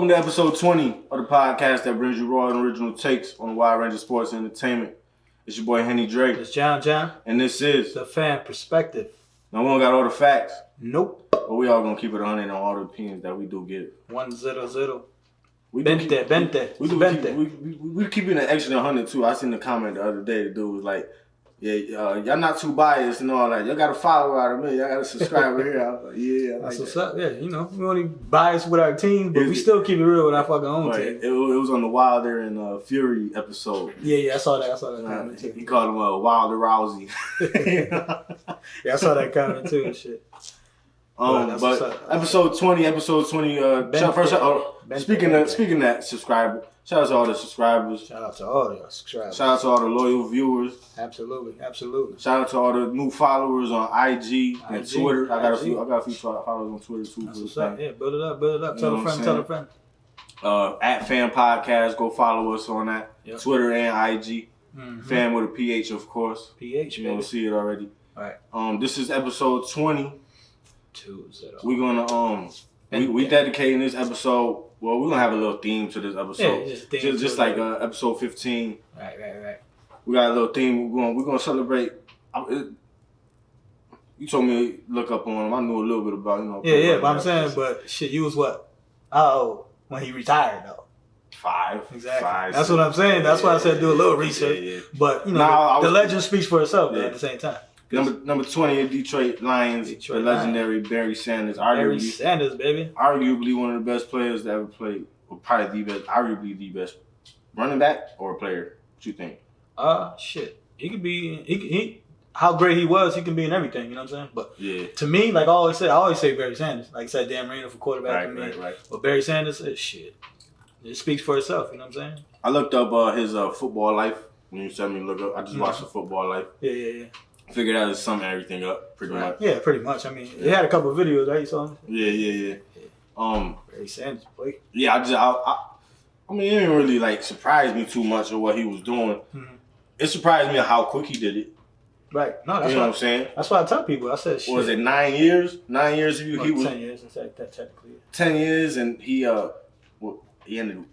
Welcome to episode 20 of the podcast that brings you raw and original takes on a wide range of sports and entertainment. It's your boy Henny Drake. It's John. And this is the Pham perspective. Now we don't got all the facts. Nope. But we all gonna keep it 100 on all the opinions that we do give. 1-0-0. We Bente. We keeping an extra 100 too. I seen the comment the other day. The dude was like, "Yeah, y'all not too biased and all that. Y'all got to follow out of me. Y'all got to subscribe over here." I was like, "Yeah, That's what's up. Yeah, you know, we only biased with our team, but we still keep it real with our fucking own team." It was on the Wilder and Fury episode. Yeah, I saw that comment too. He called him Wilder Rousey. Yeah, I saw that comment too and shit. But episode 20. Speaking of that, subscriber. Shout out to all the subscribers. Shout out to all the subscribers. Shout out to all the loyal viewers. Absolutely. Shout out to all the new followers on IG and Twitter. I got a few followers on Twitter too. That's what's up. Yeah, build it up. Tell a friend. At Pham Podcast, go follow us on that. Yep. Twitter and IG. Mm-hmm. Pham with a PH, of course. PH, you see it already. All right. This is episode 20. 2-0. We're gonna we dedicating this episode. Well, we're gonna have a little theme to this episode. Yeah, just like episode 15. Right. We got a little theme. We're gonna celebrate. You told me to look up on him. I knew a little bit about Yeah, but I'm saying, but shit, you was what? When he retired though. 5. Exactly. 5. That's what I'm saying. That's why I said do a little research. Yeah. But the legend speaks for itself at the same time. Number 20 in Detroit Lions, the legendary Barry Sanders. Barry Sanders, baby. Arguably one of the best players that ever played. Or probably arguably the best running back or player. What you think? Shit. He could be. He how great he was. He can be in everything. You know what I'm saying? But yeah, to me, like I always say Barry Sanders. Like I said, Dan Marino for quarterback. Right. But Barry Sanders, shit. It speaks for itself. You know what I'm saying? I looked up his football life. When you said me to look up, I just watched the football life. Yeah. Figured out to sum everything up pretty much. Yeah, pretty much. I mean, he had a couple of videos, right? You saw him? Yeah. Barry Sanders, boy. Yeah, I mean, it didn't really like surprise me too much of what he was doing. Mm-hmm. It surprised me how quick he did it. Right. No, that's what I'm saying. That's why I tell people. I said, shit. Was it 9 years? 9 years of you? He was 10 years. That technically. 10 years, and he ended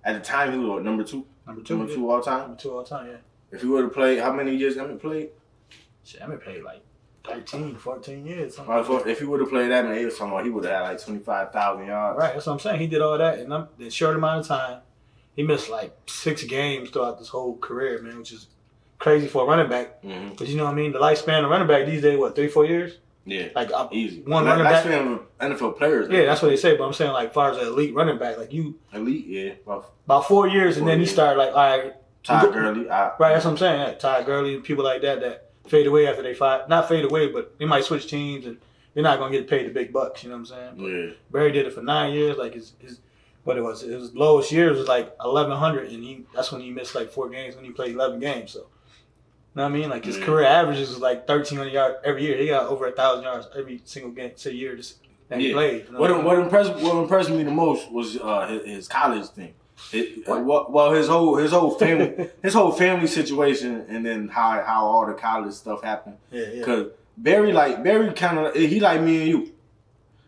at the time he was number 2. Number two all time. Number 2 all time. Yeah. If he would have played, how many years Emmett played? Shit, Emmett played like 13, 14 years. If he would have played that, man, he was talking about he would have had like 25,000 yards. Right, that's what I'm saying. He did all that in a short amount of time. He missed like 6 games throughout this whole career, man, which is crazy for a running back. Mm-hmm. But you know what I mean? The lifespan of running back these days, 3-4 years? Yeah, like easy. One running back. Lifespan of NFL players. Yeah, that's what they say. But I'm saying like, as far as an elite running back, like you. Elite, yeah. About 4 years, and then he started like, all right. Todd Gurley. Right, that's what I'm saying. Yeah, Todd Gurley and people like that fade away after they fight. Not fade away, but they might switch teams and they're not gonna get paid the big bucks. You know what I'm saying? But yeah. Barry did it for 9 years. Like his lowest years was like 1,100, and that's when he missed like 4 games when he played 11 games. So, you know what I mean? Like his career averages was like 1,300 yards every year. He got over 1,000 yards every single game, year that he played. You know what impressed me the most was his college thing. His whole family situation, and then how all the college stuff happened. Yeah. Because Barry kind of he like me and you,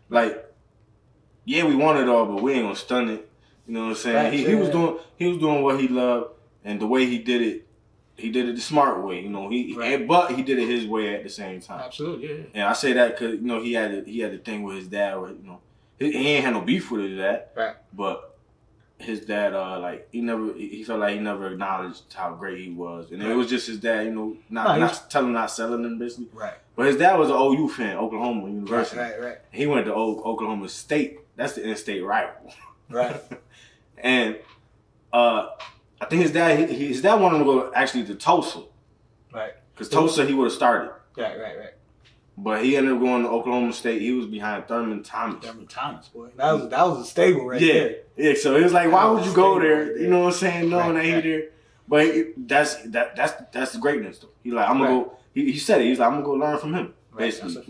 like we want it all, but we ain't gonna stun it. You know what I'm saying? Right, he was doing what he loved, and the way he did it the smart way. You know but he did it his way at the same time. Absolutely, yeah. And I say that because he had the thing with his dad where he ain't had no beef with his dad, right? But his dad, he felt like he never acknowledged how great he was, and it was just his dad, not selling him basically. Right. But his dad was an OU fan, Oklahoma University. Right. He went to Oklahoma State. That's the in-state rival. Right. And I think his dad wanted him to go actually to Tulsa. Right. Because Tulsa he would have started. Right. But he ended up going to Oklahoma State. He was behind Thurman Thomas. Boy. That was a stable right there. Yeah, so it was like, why would you go there? You know what I'm saying? Knowing that he there. But that's the greatness though. He like, I'm gonna go. He said it. He's like, I'm gonna go learn from him. Basically,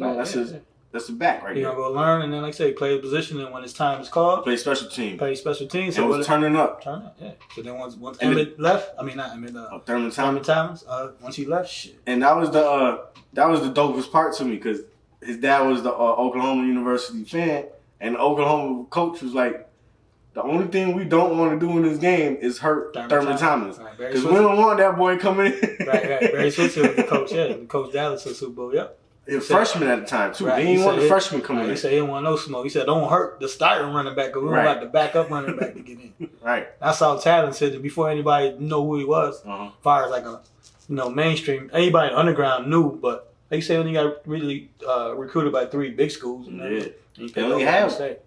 that's the back right there. He gonna go learn, and then like I say, play a position, and when his time is called, play special teams. So it was turning up. Yeah. So then once Emmett left, Thurman Thomas. Once he left, shit. And that was the dopest part to me because his dad was the Oklahoma University fan, and the Oklahoma coach was like, The only thing we don't want to do in this game is hurt Thurman Thomas. Because we don't want that boy coming in. Right. Barry Switzer was the coach, the coach Dallas to the Super Bowl, yep. He was freshman at the time, too. Right. He didn't want the freshman coming in. He said he didn't want no smoke. He said, don't hurt the starting running back because we don't like the backup running back to get in. Right. That's how Talon said it before anybody know who he was. As far as like a mainstream, anybody underground knew, but like you say, when he got really recruited by 3 big schools. They only have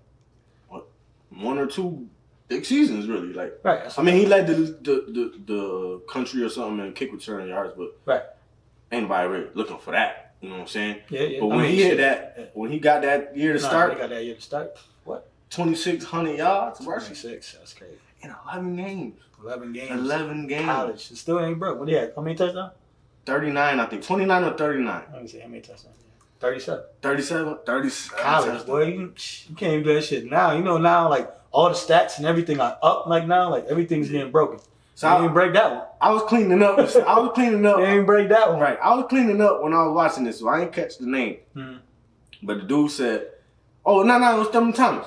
one or 2 big seasons, really. Like, right. I mean, he led the country or something in kick return yards, but ain't nobody really looking for that. You know what I'm saying? Yeah. But when he hit that, when he got that year to start, he got that year to start. What? 2,600 yards. 26. That's crazy. In 11 games. 11 games. 11 games. College. It still ain't broke. What he had? How many touchdowns? 39, I think. 29 or 39. Let me see. How many touchdowns? 37. 37? College, boy. You can't even do that shit now. You know, now, like, all the stats and everything are up, like, now. Like, everything's getting broken. So I didn't break that one. I was cleaning up. You ain't break that one. Right. I was cleaning up when I was watching this, so I ain't catch the name. But the dude said, oh, no, it was Thurman Thomas.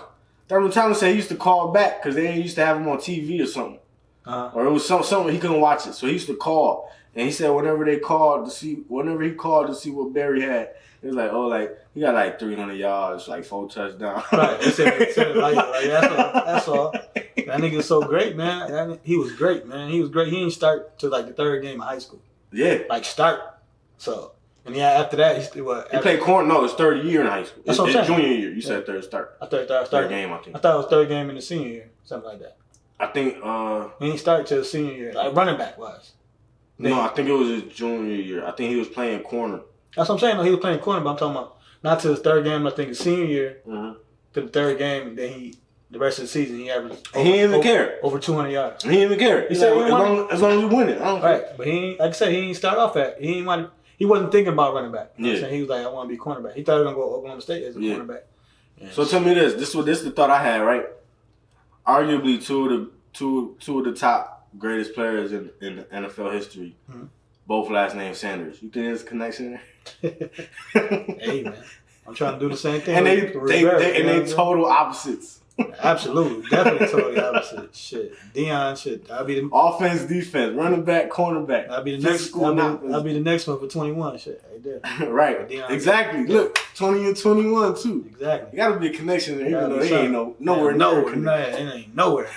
Thurman Thomas said he used to call back because they used to have him on TV or something. Or it was something he couldn't watch it. So he used to call. And he said whenever he called to see what Barry had, it was like, oh, like, he got like 300 yards, like 4 touchdowns. Right. He said like, that's all. That nigga's so great, man. He was great, man. He was great. He didn't start to like the 3rd game of high school. Yeah. Like start. So, and after that, he played corner. No, his 3rd year in high school. That's what I'm saying. Junior year. You said third start. I thought third game, I think. I thought it was 3rd game in the senior year. Something like that. I think, he didn't start till senior year. Like running back wise. No, I think it was his junior year. I think he was playing corner. That's what I'm saying. No, he was playing corner, but I'm talking about not to his 3rd game. I think his senior year to the 3rd game. And then the rest of the season, he averaged. He didn't even care. Over 200 yards. He didn't even care. He said as long as we win it. I don't care. Right, but he, like I said, he didn't start off at. He wasn't thinking about running back. You know what I'm saying? He was like, I want to be cornerback. He thought he was gonna go to Oklahoma State as a cornerback. Yeah. So tell me this. This is the thought I had. Right. Arguably two of the top greatest players in NFL history. Both last name Sanders. You think there's a connection there? Hey man, I'm trying to do the same thing. And they total opposites. Absolutely, definitely totally opposite. Shit, Deion, shit. I'll be the offense, defense, running back, cornerback. I'll be the next. I'll be the next one for 21. Shit, right there. Right. Exactly. Look, 20 and 21 too. Exactly. You gotta be a connection there, even though they ain't nowhere near. It ain't nowhere.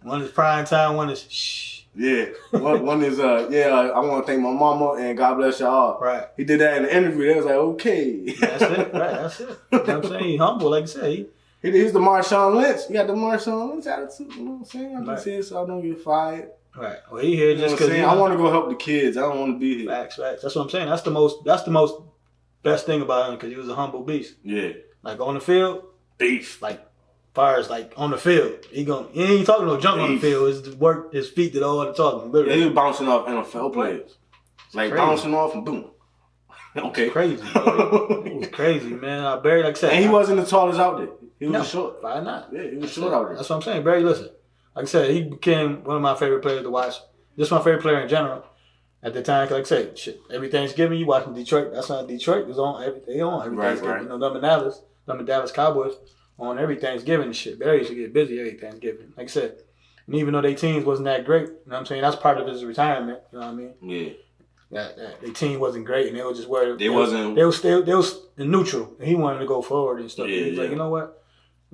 One is prime time. One is shh. Yeah, one is I want to thank my mama and God bless y'all. Right. He did that in the interview. They was like, okay. That's it. Right. That's it. You know what I'm saying? He humble, like I said. He's the Marshawn Lynch. You got the Marshawn Lynch attitude. You know what I'm saying? I'm just here so I don't get fired. Right. Well, he here just because I want to go help the kids. I don't want to be here. Facts. That's what I'm saying. That's the most best thing about him because he was a humble beast. Yeah. Like on the field, beef. Like far as like on the field, he ain't talking no junk on the field. It's the work, his feet that all the talking. Literally. Yeah, he was bouncing off NFL players. Like crazy. Bouncing off and boom. Okay. Crazy. It was crazy, man. Barry, like I said, and he wasn't the tallest out there. He was short. Why not? Yeah, he was short out there. That's what I'm saying. Barry, listen. Like I said, he became one of my favorite players to watch. Just my favorite player in general. At the time, like I said, shit, every Thanksgiving you watching Detroit. That's not Detroit was on every Thanksgiving. Right. You know, them in Dallas Cowboys on every Thanksgiving and shit. Barry used to get busy every Thanksgiving. Like I said, and even though their teams wasn't that great, you know what I'm saying? That's part of his retirement. You know what I mean? Yeah. Their team wasn't great, and they were just where they was in neutral, and he wanted to go forward and stuff. He was like, you know what?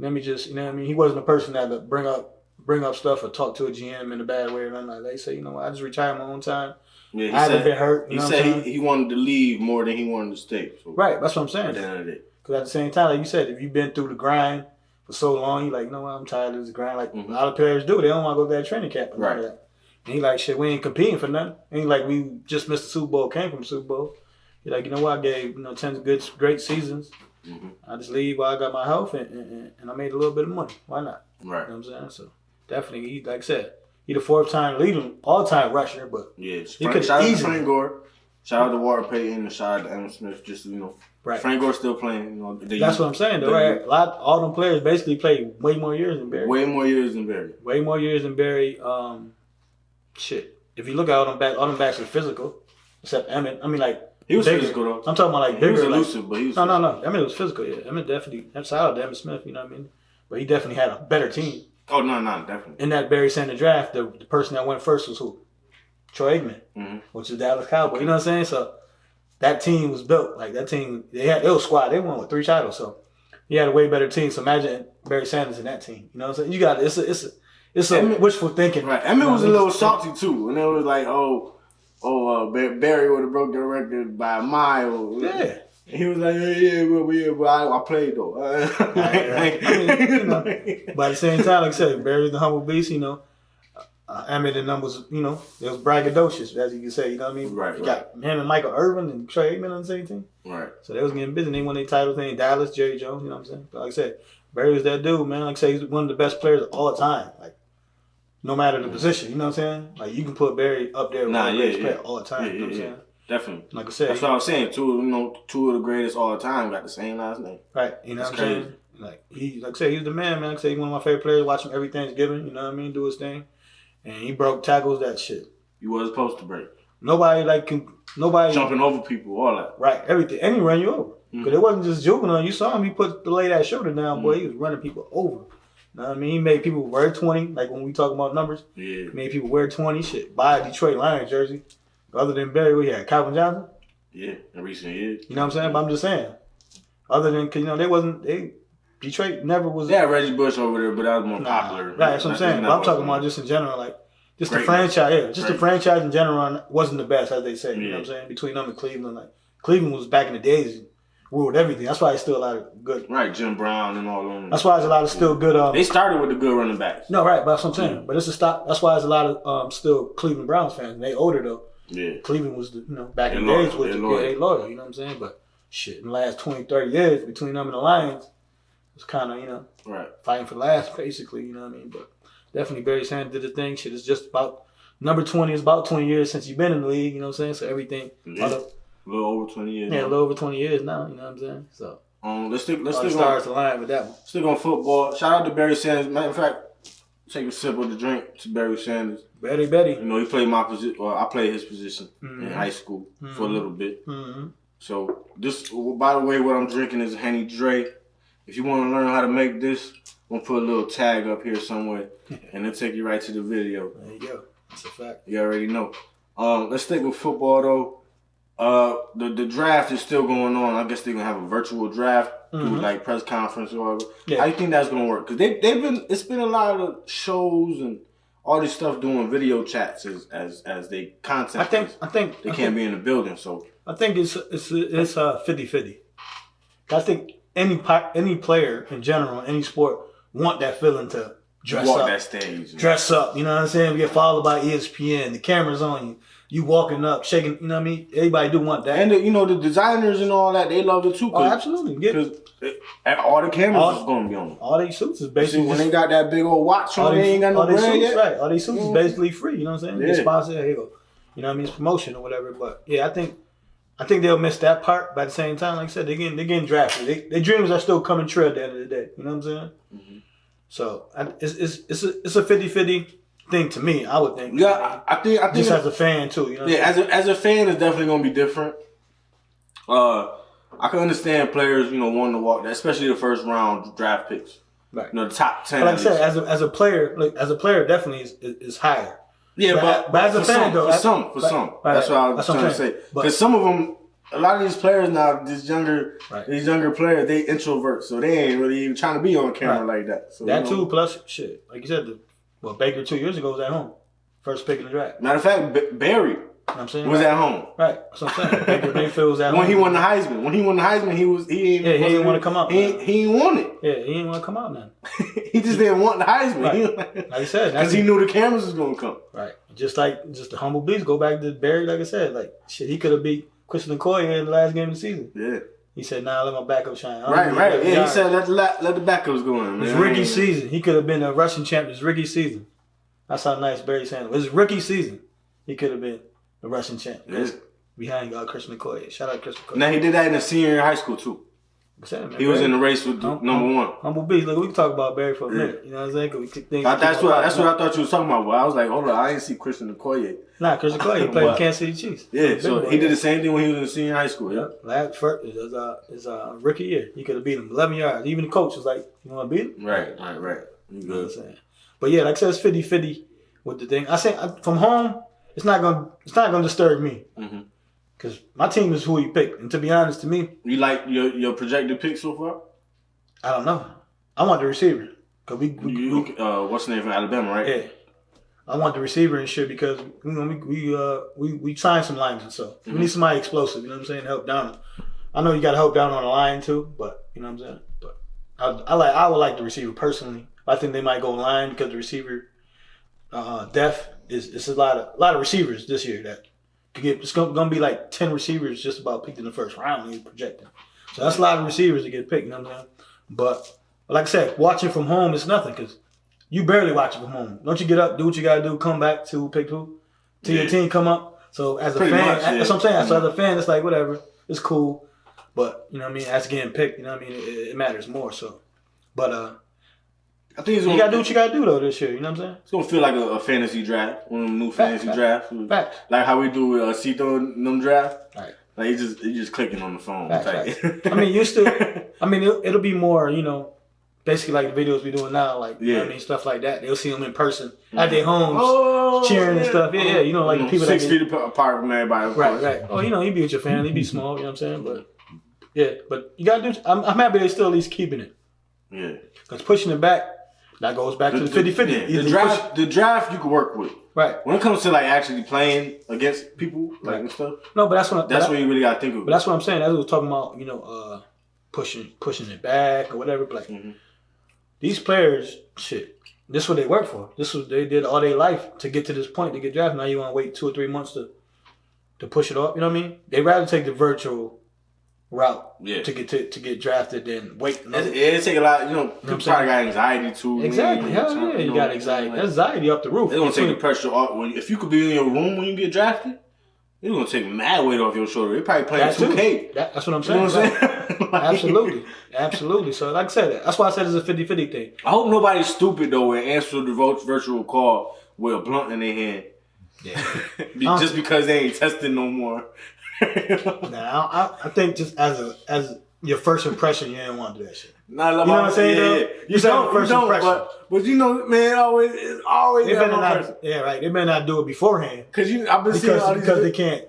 Let me just, you know what I mean? He wasn't a person that would bring up stuff or talk to a GM in a bad way or nothing like that. He said, you know what? I just retired my own time. Yeah, I haven't been hurt. He said he wanted to leave more than he wanted to stay. So right, that's what I'm saying. At the end of the day. Because at the same time, like you said, if you've been through the grind for so long, you're like, you know what? I'm tired of this grind. Like a lot of players do. They don't want to go to that training camp. And all that. And he like, shit, we ain't competing for nothing. And he like, we just missed the Super Bowl, came from the Super Bowl. He like, you know what? I gave 10 great seasons. I just leave while I got my health and I made a little bit of money. Why not? Right. You know what I'm saying? So definitely, he, like I said, he the 4th-time leading all-time rusher, but he could shout out to Frank Gore, shout out to Walter Payton, and shout out to Emmitt Smith. Just right. Frank Gore's still playing. That's what I'm saying, though. Right? All them players basically played way more years than Barry. Way more years than Barry. Shit. If you look at all them backs are physical, except Emmitt. I mean, like he was bigger. Physical though. I'm talking about like bigger. He was elusive, but he was no. Emmitt was physical. Yeah, Emmitt definitely. That's out to Emmitt Smith. You know what I mean? But he definitely had a better team. Oh, no, definitely. In that Barry Sanders draft, the person that went first was who? Troy Aikman, which is Dallas Cowboys. You know what I'm saying? So that team was built. Like that team, it was squad. They won with 3 titles. So he had a way better team. So imagine Barry Sanders in that team. You know what I'm saying? You got it's a wishful thinking. Right. Emmett was a little salty too, and it was like, Barry would have broke the record by a mile. Yeah. And he was like, but I played though. Right. I mean, but at the same time, like I said, Barry's the humble beast. Emmett and them was, it was braggadocious, as you can say. You know what I mean? Right. You got him and Michael Irvin and Troy Aikman on the same team. Right. So they was getting busy. They won their titles. They in Dallas, Jerry Jones. You know what I'm saying? But like I said, Barry was that dude, man. Like I say, he's one of the best players of all time. Like, no matter the position. You know what I'm saying? Like, you can put Barry up there with the greatest player all the time. You know what I'm saying? Definitely. Like I said, that's what I was saying. Two of the greatest all the time got the same last name. Right. You know what I'm saying? Like I said, he's the man, man. Like I said, he's one of my favorite players. Watch him every Thanksgiving. You know what I mean? Do his thing, and he broke tackles. That shit. You was supposed to break. Nobody jumping over people, all that. Right. Everything, and he ran you over. Because it wasn't just joking on you. Saw him. He lay that shoulder down, boy. He was running people over. You know what I mean? He made people wear 20. Like when we talk about numbers, he made people wear 20. Shit, buy a Detroit Lions jersey. Other than Barry, we had Calvin Johnson. Yeah, in recent years. You know what I'm saying? But I'm just saying. Other than, because, Detroit never was. They had Reggie Bush over there, but that was more popular. Right, that's what I'm saying. But I'm talking about just in general, like, just the franchise. The franchise in general wasn't the best, as they say. You know what I'm saying? Between them and Cleveland. Like, Cleveland was back in the days, ruled everything. That's why it's still a lot of good. Right, Jim Brown and all of them. That's why there's a lot of still good. They started with the good running backs. No, right, but that's what I'm saying. But it's a stop. That's why there's a lot of still Cleveland Browns fans. And they older, though. Yeah. Cleveland was, back in the days, they loyal, you know what I'm saying? But shit, in the last 20, 30 years, between them and the Lions, it's kind of, right, fighting for last, basically, you know what I mean? But definitely Barry Sanders did the thing. Shit, it's just about, number 20 is about 20 years since you've been in the league, you know what I'm saying? So everything. Yeah. A little over 20 years. Yeah, a little over 20 years now, you know what I'm saying? So. Let's stick stars align with that one. Stick on football. Shout out to Barry Sanders. Matter of fact, take a sip of the drink to Barry Sanders. Betty. He played my position. Well, I played his position in high school for a little bit. So this, by the way, what I'm drinking is Henny Dre. If you want to learn how to make this, I'm gonna put a little tag up here somewhere, and it'll take you right to the video. There you go. That's a fact. You already know. Let's stick with football though. The draft is still going on. I guess they're gonna have a virtual draft through like press conference or whatever. Yeah. How do you think that's gonna work? Because it's been a lot of shows and all this stuff doing video chats as they content. I think they can't be in the building, so I think it's 50-50. I think any player in general, any sport, want that feeling to walk that stage, dress up. You know what I'm saying? We get followed by ESPN. The camera's on you. You walking up, shaking. You know what I mean? Everybody do want that. And the designers and all that, they love it too. Oh, absolutely. Because all the cameras is going to be on them. All these suits is basically when they got that big old watch on, they ain't got no brand yet. Right. All these suits is basically free. You know what I'm saying? Get sponsored. Here you go. You know what I mean? It's promotion or whatever. But yeah, I think they'll miss that part. But at the same time, like I said, they're getting drafted. Their dreams are still coming true at the end of the day. You know what I'm saying? Mm-hmm. So it's a 50-50 thing to me. I would think. Yeah, I think just as a fan too. You know. Yeah, as a fan, it's definitely gonna be different. I can understand players, wanting to walk that, especially the first round draft picks. Right. The top 10. But like I said, as a player, definitely is higher. Yeah, but as a fan, though, for some, that's what I was trying to say. Because some of them, a lot of these players now, these younger players, they introvert, so they ain't really even trying to be on camera like that. So that too, plus shit, like you said, Baker 2 years ago was at home, first pick in the draft. Matter of fact, Barry was at home. Right, that's what I'm saying. Baker Mayfield was at home. When he won the Heisman, he didn't want to come out. He didn't want it. Yeah, he didn't want to come out now. He just didn't want the Heisman. Right. Like I said, because he knew the cameras was gonna come. Right, just the humble beast. Go back to Barry, like I said, like shit, he could have beat Christian Okoye in the last game of the season. Yeah. He said, "Nah, let my backup shine." Right. Yeah, he said, let the backups go in. His rookie season, he could have been a rushing champ. His rookie season. That's how nice Barry Sanders was. His rookie season, he could have been the Russian champ. Yeah. Behind Christian Okoye. Shout out Christian Okoye. Now he did that in the senior year of high school too. He was in the race with number one. Humble beast. Look, we can talk about Barry for a minute. You know what I'm saying? That's what I thought you was talking about. But I was like, hold on, I didn't see Christian Okoye. Nah, Christian Okoye played with Kansas City Chiefs. Yeah, so he did the same thing when he was in the senior high school. Yeah. Last first his rookie year, he could have beat him 11 yards. Even the coach was like, "You want to beat him?" Right. You know what I'm saying? But yeah, like I said, it's 50-50 with the thing. I say from home, it's not gonna disturb me. Because my team is who we pick. And to be honest, to me, you like your projected pick so far? I don't know. I want the receiver. Cause we what's the name from Alabama, right? Yeah. I want the receiver and shit because we signed some linemen and stuff. We need somebody explosive, you know what I'm saying, to help down. I know you got to help down on the line too, but you know what I'm saying. But I would like the receiver personally. I think they might go line because the receiver depth is a lot of receivers this year that could get. It's gonna be like 10 receivers just about picked in the first round. He's projecting, so that's a lot of receivers to get picked. You know what I'm saying? But like I said, watching from home is nothing because. You barely watch it from home. Don't you get up, do what you gotta do, come back to pick who? Till your team come up. So as a fan, that's what I'm saying. So as a fan, it's like whatever, it's cool. But you know what I mean, as getting picked, you know what I mean, it matters more. So, but I think you gotta do what you gotta do though this year. You know what I'm saying? It's gonna feel like a fantasy draft, one of them new fantasy drafts. Facts. Like how we do with Cito in them draft. Right. Like you just clicking on the phone. Facts. I mean, it'll be more, you know. Basically, like the videos we doing now, like you know what I mean, stuff like that. They'll see them in person at their homes, cheering and stuff. Yeah, you know, like people 6 feet apart from everybody. Right. Oh, you know, you be with your family, you be small. You know what I'm saying? But yeah, but you gotta do. I'm happy they still at least keeping it. Yeah, because pushing it back, that goes back to the 50-50. Yeah. The draft you can work with. Right. When it comes to like actually playing against people like and stuff. No, but that's what you really gotta think of. But that's what I'm saying. That's what we're talking about. You know, pushing it back or whatever. But like. These players, shit, this is what they work for. This is what they did all their life to get to this point, to get drafted. Now you want to wait 2 or 3 months to push it off. You know what I mean? They'd rather take the virtual route to get drafted than wait. It take a lot. You know, people probably got anxiety too. Exactly. Hell yeah, you got anxiety. Like, anxiety up the roof. It's gonna take the pressure off. If you could be in your room when you get drafted, it's gonna take mad weight off your shoulder. They probably playing 2K. That's what I'm saying. You know what I'm saying? Absolutely. So like I said, that's why I said it's a 50-50 thing. I hope nobody's stupid though and answer the virtual call with a blunt in their hand. Yeah. Just because they ain't testing no more. I think just as your first impression, you didn't want to do that shit. Nah, you know what I'm saying? Yeah. You don't, first impression. But you know, man, it's always they better not. Yeah, right. They better not do it beforehand. I've been seeing all these because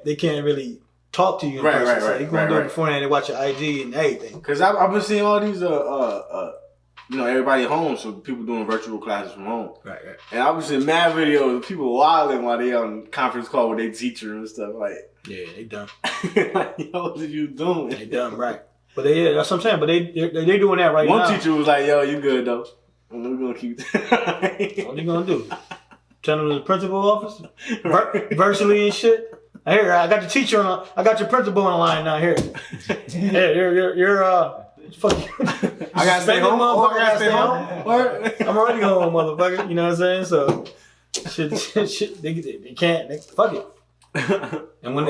they can't really talk to you in person. Right. So you're gonna do it beforehand. They watch your IG and everything. Because I've been seeing all these you know, everybody at home, so people doing virtual classes from home. Right. And I've been seeing mad videos of people wilding while they on conference call with their teacher and stuff like. Yeah, they dumb. Like, yo, what are you doing? They dumb, right? But that's what I'm saying. But they doing that right now. One teacher was like, "Yo, you good though? We're gonna keep." What you gonna do? Tell them to the principal office, virtually and shit. Here, I got your teacher on. I got your principal on the line now. Here, you're fuck you. I gotta stay home, motherfucker. I gotta stay home. I'm already home, motherfucker. You know what I'm saying? So, shit. They can't. Fuck it. And when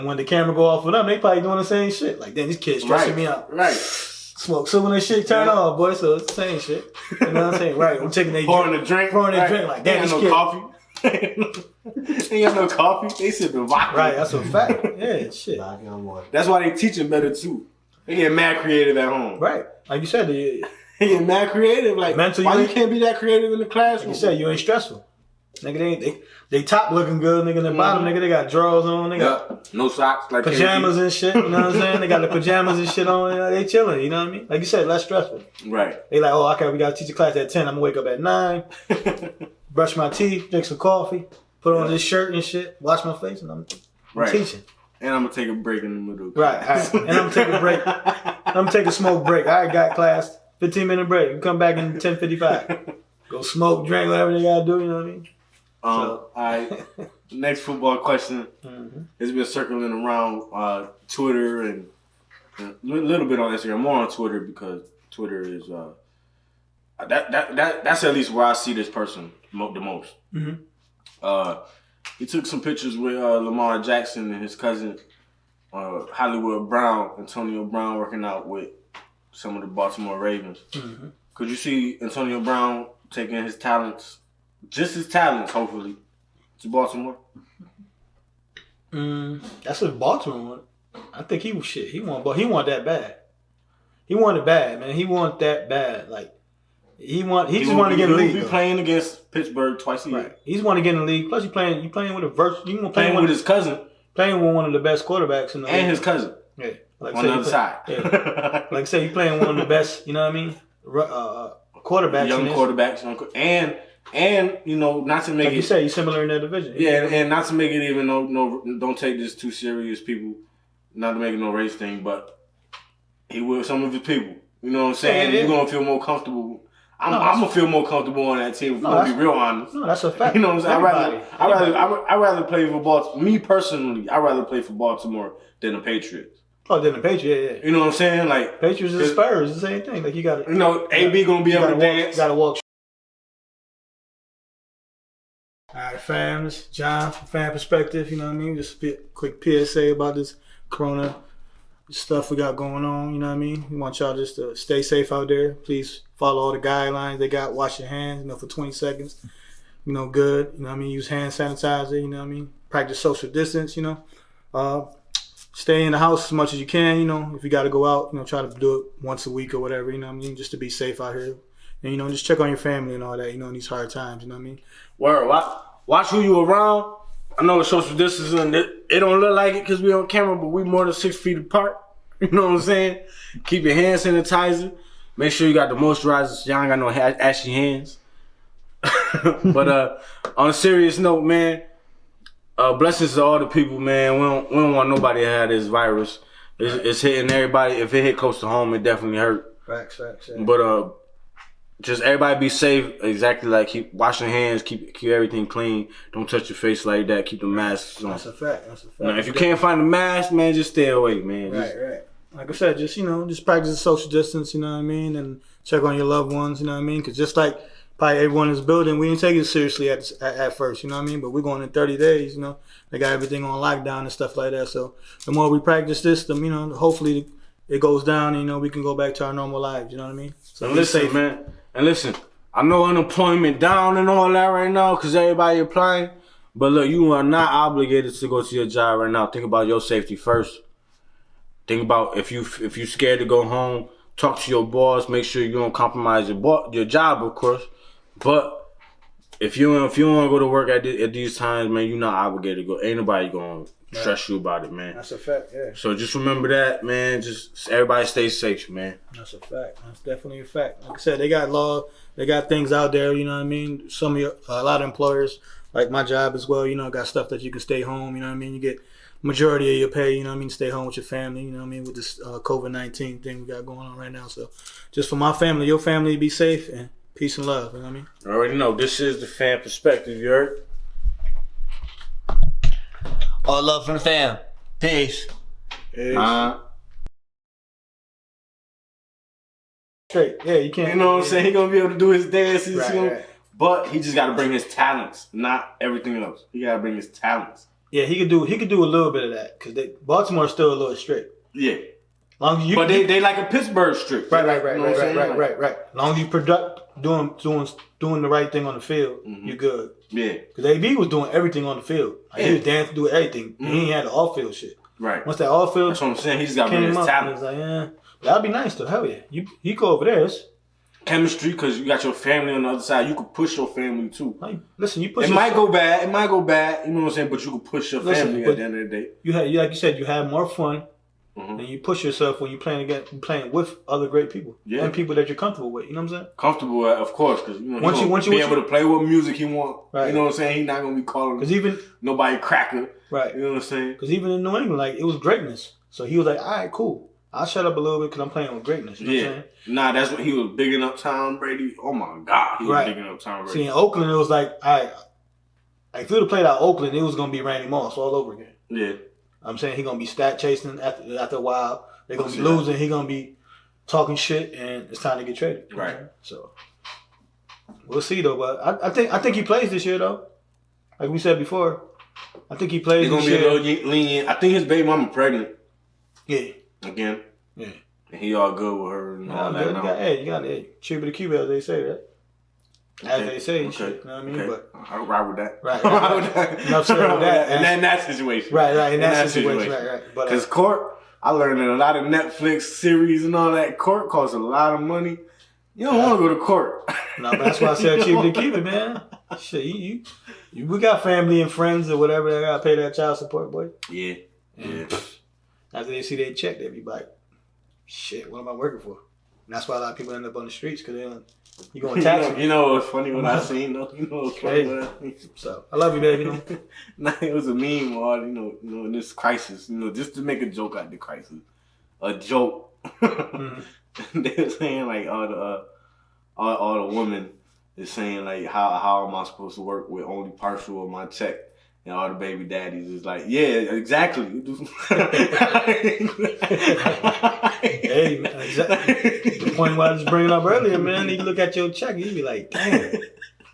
when the camera go off with them, they probably doing the same shit. Like, damn, these kids stressing me out. Right. Smoke. So when that shit turn off, boy, so it's the same shit. You know what I'm saying? Right. I'm taking their pouring a drink. Like, damn, ain't no coffee. Ain't got no coffee. They sipping vodka. Right. That's a fact. Yeah. Shit. That's why they teaching better too. They get mad creative at home. Right. Like you said, they get mad creative. Like, mentally, why you can't be that creative in the classroom? Like you said, you ain't stressful. Nigga, they top looking good, nigga. The bottom, nigga, they got drawers on. They got no socks, like pajamas and shit. You know what I'm saying? They got the pajamas and shit on. They chilling. You know what I mean? Like you said, less stressful. Right. They like, oh, okay, we got to teach a class at 10. I'm gonna wake up at 9, brush my teeth, drink some coffee, put on this shirt and shit, wash my face, and I'm teaching. And I'm gonna take a break in the middle. Right. All right. And I'm gonna take a break. I'm gonna take a smoke break. I got class. 15-minute break. You come back in 10:55. Go smoke, drink, whatever they gotta do. You know what I mean? All right. Next football question. It's been circling around Twitter and a little bit on Instagram, more on Twitter because Twitter is that's at least where I see this person the most. He took some pictures with Lamar Jackson and his cousin Hollywood Brown, Antonio Brown, working out with some of the Baltimore Ravens. Could you see Antonio Brown taking his talents? Just his talents, hopefully, to Baltimore. That's what Baltimore want. I think he was shit. He want that bad. He want it bad, man. He want that bad. Like, He just want to get in the league. He will be playing against Pittsburgh twice a year. Right. He's want to get in the league. Plus, you playing with a playing with his cousin. Playing with one of the best quarterbacks in the league. And his cousin. Yeah. Like on the other side. Yeah. Like I say, you playing one of the best, you know what I mean? Quarterbacks. Young quarterbacks. And you know, not to make like you say, he's similar in that division. Yeah, and not to make it even don't take this too serious, people. Not to make it no race thing, but he with some of his people. You know what I'm saying? You're gonna feel more comfortable. I'm gonna feel more comfortable on that team. If we're gonna be real honest. No, that's a fact. You know what I'm saying? I'd rather play for Baltimore. Me personally, I'd rather play for Baltimore than the Patriots. Oh, than the Patriots, yeah. You know what I'm saying? Like Patriots and Spurs, the same thing. Like you got to. You know, AB gonna be able to dance. Got to walk. All right, fam. This is John from Fan Perspective. You know what I mean? Just a quick PSA about this Corona stuff we got going on. You know what I mean? We want y'all just to stay safe out there. Please follow all the guidelines they got. Wash your hands, you know, for 20 seconds. You know, good. You know what I mean? Use hand sanitizer. You know what I mean? Practice social distance. You know, stay in the house as much as you can. You know, if you got to go out, you know, try to do it once a week or whatever. You know what I mean? Just to be safe out here. And, you know, just check on your family and all that, you know, in these hard times, you know what I mean? Word, watch who you around. I know it's social distancing, it don't look like it because we on camera, but we more than 6 feet apart. You know what I'm saying? Keep your hand sanitizer. Make sure you got the moisturizer so y'all ain't got no ashy hands. But on a serious note, man, blessings to all the people, man. We don't want nobody to have this virus. It's hitting everybody. If it hit close to home, it definitely hurt. Facts. Yeah. But just everybody be safe. Exactly, like keep washing hands, keep everything clean. Don't touch your face like that. Keep the masks on. That's a fact. Now, if you can't find a mask, man, just stay away, man. Right. Like I said, just practice social distance. You know what I mean, and check on your loved ones. You know what I mean, because just like probably everyone in this building, we didn't take it seriously at first. You know what I mean, but we're going in 30 days. You know, they got everything on lockdown and stuff like that. So the more we practice this, you know, hopefully it goes down. And, you know, we can go back to our normal lives. You know what I mean? So listen, man. And listen, I know unemployment down and all that right now because everybody applying. But look, you are not obligated to go to your job right now. Think about your safety first. Think about if you scared to go home, talk to your boss. Make sure you don't compromise your job, of course. But if you don't want to go to work at these times, man, you're not obligated to go. Ain't nobody going to stress you about it, man. That's a fact, yeah. So just remember that, man. Just everybody stay safe, man. That's a fact. That's definitely a fact. Like I said, they got law, they got things out there. You know what I mean? A lot of employers, like my job as well. You know, got stuff that you can stay home. You know what I mean? You get majority of your pay. You know what I mean? Stay home with your family. You know what I mean? With this COVID-19 thing we got going on right now. So, just for my family, your family, be safe and peace and love. You know what I mean? I already know. This is the Fan Perspective. You heard? All love from the fam. Peace. Straight. Yeah, you can't. You know what I'm saying? He gonna be able to do his dances, right. But he just gotta bring his talents, not everything else. He gotta bring his talents. Yeah, he could do a little bit of that because Baltimore's still a little strict. Yeah. Long as but they like a Pittsburgh strict. Right. Long as you doing the right thing on the field, you're good. Yeah. Because AB was doing everything on the field. Like, he was dancing, doing everything. He ain't had the off-field shit. Right. Once that off-field, that's what I'm saying. He just got to bring his talent. Like, yeah, that'd be nice though. Hell yeah. You go over there. Chemistry, because you got your family on the other side. You could push your family too. Like, listen, you push. It might go bad. You know what I'm saying? But you could push your family at the end of the day. Like you said, you have more fun. And you push yourself when you're playing with other great people and people that you're comfortable with. You know what I'm saying? Comfortable, of course, because you know once you be able to play what music he want. Right. You know what I'm saying? He's not gonna be calling nobody cracker. Right. You know what I'm saying? Because even in New England, like it was greatness. So he was like, all right, cool. I'll shut up a little bit because I'm playing with greatness. You know what I'm saying? Nah, that's what he was bigging up Tom Brady. Oh my God, he was bigging up Tom Brady. See, in Oakland, it was like, all right, if he would have played out Oakland, it was gonna be Randy Moss all over again. Yeah. I'm saying he's gonna be stat chasing after a while. They're gonna be losing. He's gonna be talking shit, and it's time to get traded. Right. So we'll see though. But I think he plays this year though. Like we said before, I think he plays. He's gonna be a little lenient. I think his baby mama pregnant. Yeah. Again. Yeah. And he all good with her and all that. You got Cuba the Cuba, as they say, right? As they say, shit. You know what I mean? Okay. But I'll ride with that. Right. Enough said with that. And in that situation. Right. In that situation. Right. Because court, I learned in a lot of Netflix series and all that, court costs a lot of money. You don't want to go to court. No, but that's why I said cheap to keep it, man. Shit, we got family and friends or whatever that gotta pay that child support, boy. Yeah. And after they see their check, they be like, shit, what am I working for? And that's why a lot of people end up on the streets because they don't. You going to tax You know what's funny when I seen though? You know what's funny when I seen? So I love you, baby. Nah, it was a meme, or in this crisis, just to make a joke out of the crisis, a joke. They were saying like all the women is saying like how am I supposed to work with only partial of my check, and all the baby daddies is like, yeah, exactly. Hey, man, exactly. The point why I was bringing up earlier, man. You look at your check, you be like, damn. You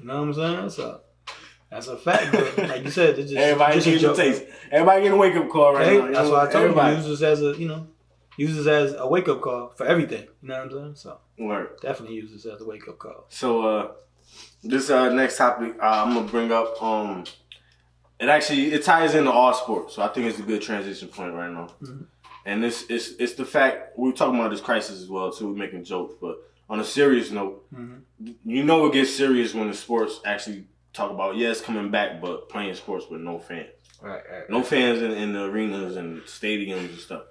know what I'm saying? So that's a fact, bro. Like you said, it's just everybody getting a taste. Everybody getting a wake up call right now. That's why I told you, use this as a wake up call for everything. You know what I'm saying? So definitely use this as a wake up call. So this next topic I'm gonna bring up. It ties into all sports, so I think it's a good transition point right now. Mm-hmm. And it's the fact we're talking about this crisis as well too. We're making jokes, but on a serious note, it gets serious when the sports actually talk about coming back, but playing sports with no fans. Right. No fans in the arenas and stadiums and stuff.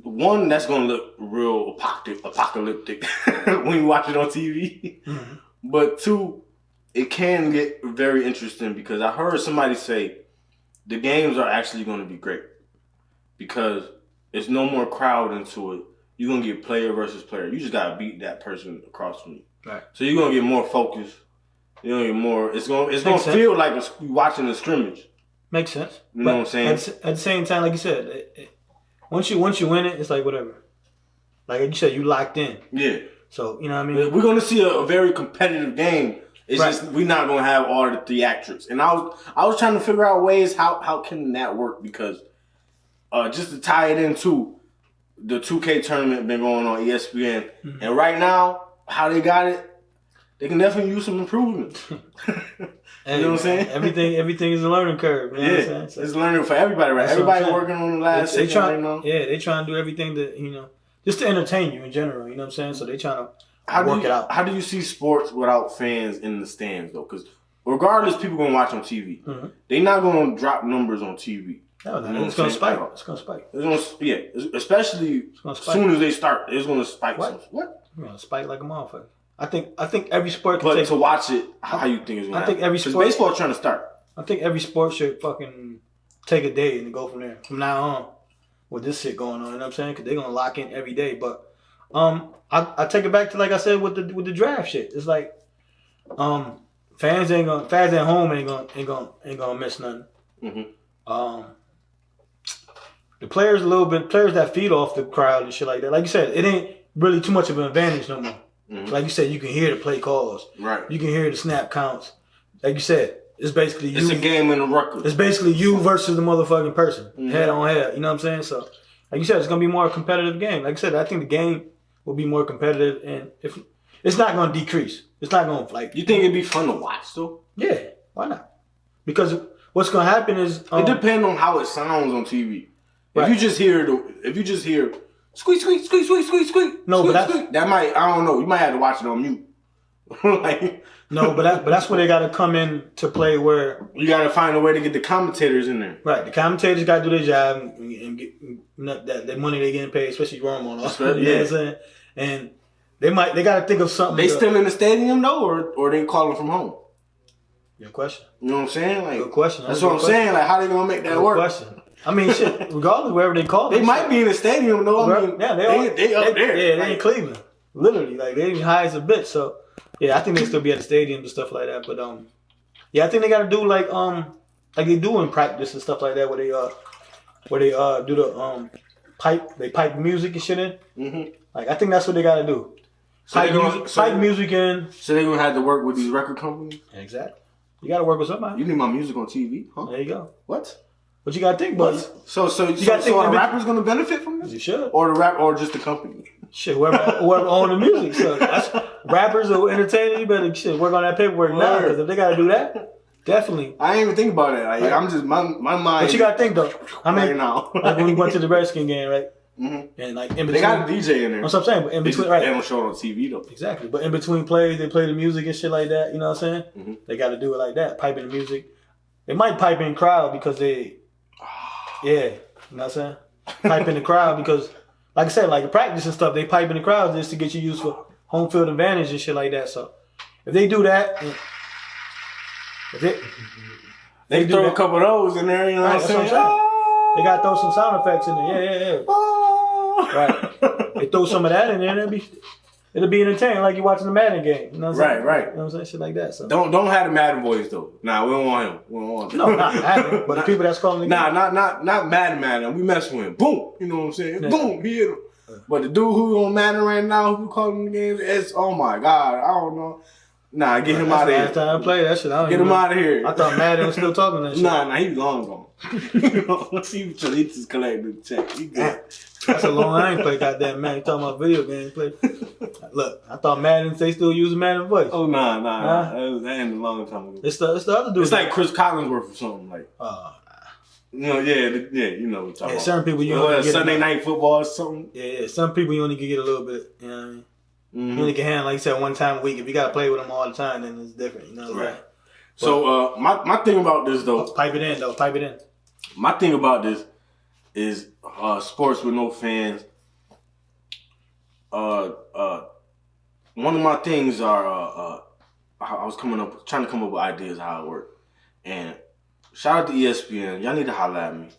One, that's gonna look real apocalyptic when you watch it on TV. Mm-hmm. But two, it can get very interesting because I heard somebody say the games are actually going to be great because there's no more crowd into it. You're going to get player versus player. You just got to beat that person across from you. Right. So you're going to get more focus. You're going to get more. It's going to feel like you're watching a scrimmage. Makes sense. You know what I'm saying? At the same time, like you said, once you win it, it's like whatever. Like you said, you locked in. Yeah. So, you know what I mean? We're going to see a very competitive game. It's just we're not gonna have all the theatrics, and I was trying to figure out ways how can that work because just to tie it into the 2K tournament been going on ESPN, and right now how they got it, they can definitely use some improvements. You know what I'm saying? Everything is a learning curve. You know what I'm saying? So, it's learning for everybody, right? Everybody working on the last. They trying to do everything that just to entertain you in general. You know what I'm saying? So they trying to. Work it out. How do you see sports without fans in the stands though? Because regardless, people gonna watch on TV. Mm-hmm. They're not gonna drop numbers on TV. No, it's gonna spike. It's gonna spike. Especially as soon as they start, it's gonna spike. What? It's gonna spike like a motherfucker. I think every sport can to watch it, how you think it's gonna happen? Every sport. Because baseball's trying to start. I think every sport should fucking take a day and go from there. From now on, with this shit going on, you know what I'm saying? Because they're gonna lock in every day, but. I take it back to like I said with the draft shit. It's like fans at home ain't gonna miss nothing. Mm-hmm. The players that feed off the crowd and shit like that. Like you said, it ain't really too much of an advantage no more. Mm-hmm. Like you said, you can hear the play calls. Right. You can hear the snap counts. Like you said, it's basically you. It's a game in the record. It's basically you versus the motherfucking person, head on head. You know what I'm saying? So, like you said, it's gonna be more a competitive game. Like I said, I think the game will be more competitive, and if it's not going to decrease, it's not going to like. You think it'd be fun to watch though? Yeah, why not? Because what's going to happen is it depends on how it sounds on TV. Right. If you just hear squeak squeak squeak squeak squeak squeak. No, squeak, but squeak, that might I don't know. You might have to watch it on mute. No, but that's where they got to come in to play. Where you got to find a way to get the commentators in there. Right, the commentators got to do their job and get that money they getting paid, especially Rome on us. You know what I'm saying? And they got to think of something. They still in the stadium though, or they calling from home? Good question. You know what I'm saying? Like, good question. That's what I'm saying. Like, how they gonna make that work? Question. I mean, shit. Regardless, wherever they call, they might be in the stadium though. I mean, they up there. Yeah, they in Cleveland. Literally, like they ain't high as a bitch. So. Yeah, I think they still be at the stadiums and stuff like that. But I think they got to do like they do in practice and stuff like that, where they do the pipe music and shit in. Mm-hmm. Like I think that's what they got to do. Pipe music in. So they're gonna have to work with these record companies. Exactly. You got to work with somebody. You need my music on TV, huh? There you go. What? But you got to think, buddy. So the rapper's gonna benefit from this? You should. Or just the company. Shit, whoever own the music. So that's rappers or entertainers, you better work on that paperwork now. Because if they got to do that, definitely. I ain't even think about it. Like, right. I'm just my mind. But you got to think though. I mean, right now. like when we went to the Redskin game, right? And like in between, they got a DJ in there. That's what I'm saying. But in between, right? They don't show it on TV though. Exactly. But in between plays, they play the music and shit like that. You know what I'm saying? They got to do it like that. Pipe in the music. They might pipe in crowd because they, yeah. You know what I'm saying? Pipe in the crowd because, like I said, like practice and stuff, they pipe in the crowd just to get you used for home field advantage and shit like that. So if they do that, they throw a couple of those in there, you know what I'm saying? They got to throw some sound effects in there. Yeah. Right. They throw some of that in there and it'll be entertaining like you're watching the Madden game. You know what I'm saying? Right. You know what I'm saying? Shit like that. So. Don't have the Madden voice though. Nah, we don't want him. We don't want him. No, not Madden, but the people that's calling the game. Not Madden. We messing with him. Boom. You know what I'm saying? Yeah. Boom. He hit him. But the dude who on Madden right now, who calling the games, it's, oh my God, I don't know. Nah, get him out of here. Last time I played that shit, get him out of here. I thought Madden was still talking that shit. Nah, he was long gone. He just collected the check. He good. That's a long I ain't played goddamn Madden. You talking about video games play. Look, I thought Madden, they still using Madden voice. Oh, nah. That ain't a long time ago. It's the other dude. It's like Chris Collinsworth or something. Like, you know, yeah, you know what I'm talking about. Certain people you only get Sunday night football or something. Yeah, some people you only can get a little bit, you know what I mean? You only can handle, like you said, one time a week. If you got to play with them all the time, then it's different, you know what I'm saying? So, my thing about this, though. Pipe it in. My thing about this is sports with no fans. One of my things are I was trying to come up with ideas how it worked. And shout out to ESPN. Y'all need to holler at me.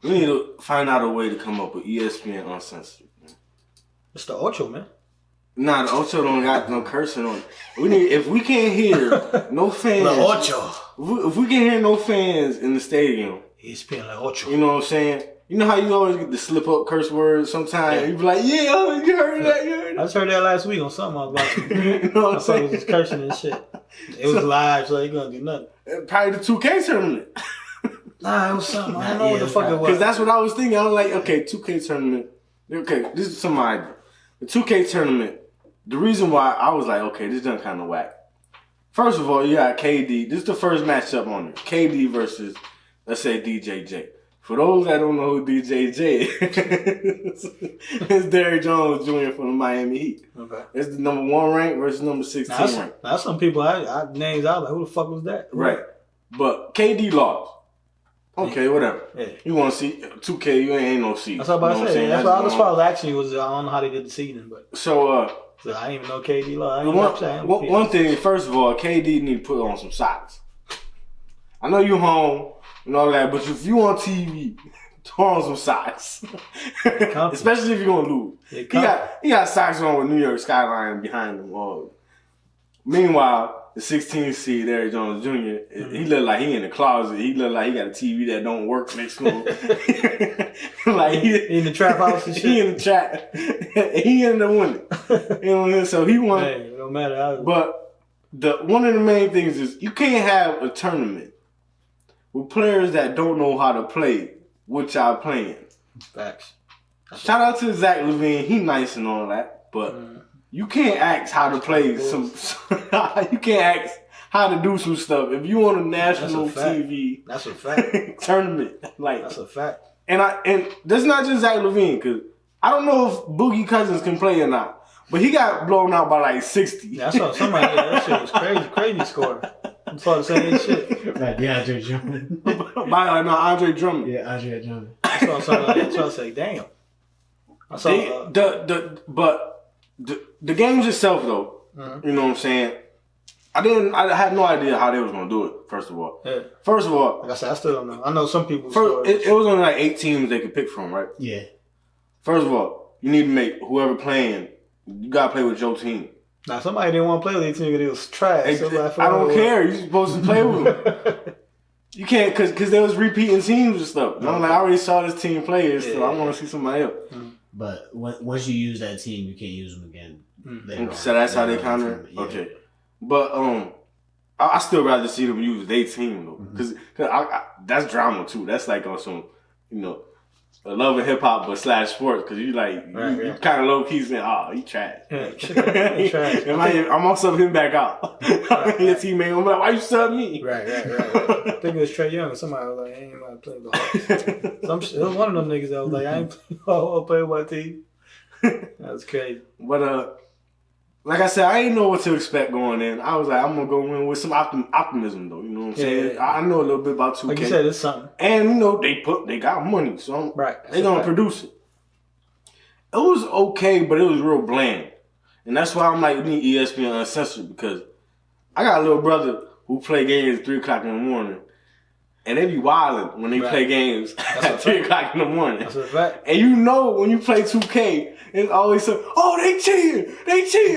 We need to find out a way to come up with ESPN uncensored. Man. It's the Ocho, man. Nah, the Ocho don't got no cursing on it. If we can't hear no fans. The Ocho. If we can't hear no fans in the stadium. ESPN like Ocho. You know what I'm saying? You know how you always get the slip up curse words sometimes? Yeah. You be like, yeah, you heard that. I just heard that last week on something I was watching. You know what I'm saying? I was just cursing and shit. It was live, so they gonna do nothing. Probably the 2K tournament. Nah, it was something. I don't know what the fuck it was. Because that's what I was thinking. I was like, okay, 2K tournament. Okay, this is some idea. The 2K tournament, the reason why I was like, okay, this done kind of whack. First of all, you got KD. This is the first matchup on it. KD versus, let's say, DJJ. For those that don't know who DJJ is, it's Derrick Jones Jr. from the Miami Heat. Okay. It's the number 1 rank versus number 16 rank. That's some people I names out like, who the fuck was that? Right. But KD lost. Okay, whatever. Yeah. You want to see 2K? You ain't no seed. That's what I was about to say. That's what I was asking you. I don't know how they did the seeding, but so I didn't even know KD lost. One thing, first of all, KD need to put on some socks. I know you home and all that, but if you on TV, throw on some socks. Especially if you're gonna lose. He got socks on with New York skyline behind him. Meanwhile, the 16th seed, Derrick Jones Jr., he look like he in the closet. He look like he got a TV that don't work next to him. Like he in the trap house and shit. He in the trap. He in the winning. You know what I mean? So he won. Hey, it don't matter how. But one of the main things is you can't have a tournament with players that don't know how to play what y'all playing. Facts. Shout out to Zach LaVine. He nice and all that, but you can't ask how to play some. You can't ask how to do some stuff if you on a national TV. That's a fact. Tournament, like that's a fact. And that's not just Zach LaVine, because I don't know if Boogie Cousins can play or not, but he got blown out by like 60. Yeah, I saw somebody. That shit was crazy score. I'm sorry to say that shit. Like DeAndre Drummond. By Andre Drummond. Yeah, Andre Drummond. I saw something like that. So I say, damn. I saw the games itself though, you know what I'm saying? I had no idea how they was gonna do it. First of all, like I said, I still don't know. I know some people. It was only like 8 teams they could pick from, right? Yeah. First of all, you need to make whoever playing. You gotta play with your team. Now somebody didn't want to play with their team because it was trash. I don't care. You're supposed to play with them. You can't because they was repeating teams and stuff. And I'm like, I already saw this team play, so I want to see somebody else. But once you use that team, you can't use them again. So that's how they counter. Yeah. Okay, but I still rather see them use their team though, because that's drama too. That's like on some, a love of hip hop, but / sports, because you like you kind of low key saying, "Oh, he trash." Yeah, trash. I'm also subbing him back out. Your teammate, I'm like, "Why you sub me?" Right. I think it was Trey Young. Somebody was like, "I ain't about to play the Hawks." It was one of them niggas that was like, "I ain't play with my team." That was crazy. But like I said, I didn't know what to expect going in. I was like, I'm gonna go in with some optimism, though. You know what I'm saying? Yeah. I know a little bit about 2K. Like you said, it's something. And you know they got money, so they gonna produce it. It was okay, but it was real bland, and that's why I'm like, we need ESPN Uncensored, because I got a little brother who play games at 3:00 in the morning, and they be wilding when they play games at 3:00 in the morning. That's a fact. And you know when you play 2K. It's always so, oh, they cheating,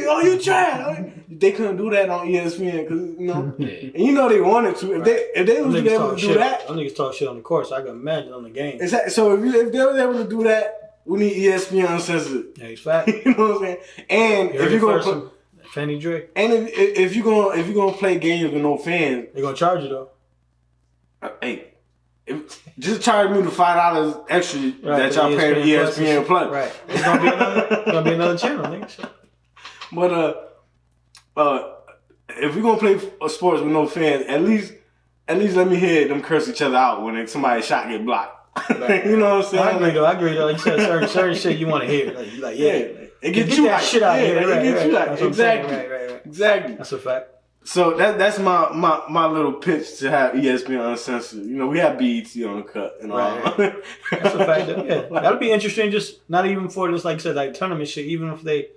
oh, you trash. They couldn't do that on ESPN, because, you know, and you know they wanted to. If they was able to do that. Them niggas talk shit on the court, so I can imagine on the game. Exactly. So if they was able to do that, we need ESPN Uncensored. Yeah, it's fact. You know what I'm saying? And if you're going to play. Fanny Drake. And if you're gonna play games with no fans. They're going to charge you, though. Hey. Just charge me the $5 extra that y'all pay the ESPN Plus. Right. It's gonna be another channel, nigga. But if we're gonna play sports with no fans, at least let me hear them curse each other out when somebody's shot get blocked. Right. You know what I'm saying? I agree though. Like you said, certain shit you want to hear. Like you it gets you that shit out here. It gets you out. Exactly. Right. Exactly. That's a fact. So that's my little pitch to have ESPN Uncensored. You know, we have BET Uncut and all. Right. That's a fact. Yeah, that'll be interesting. Just not even for this, like I said, like tournament shit. Even if they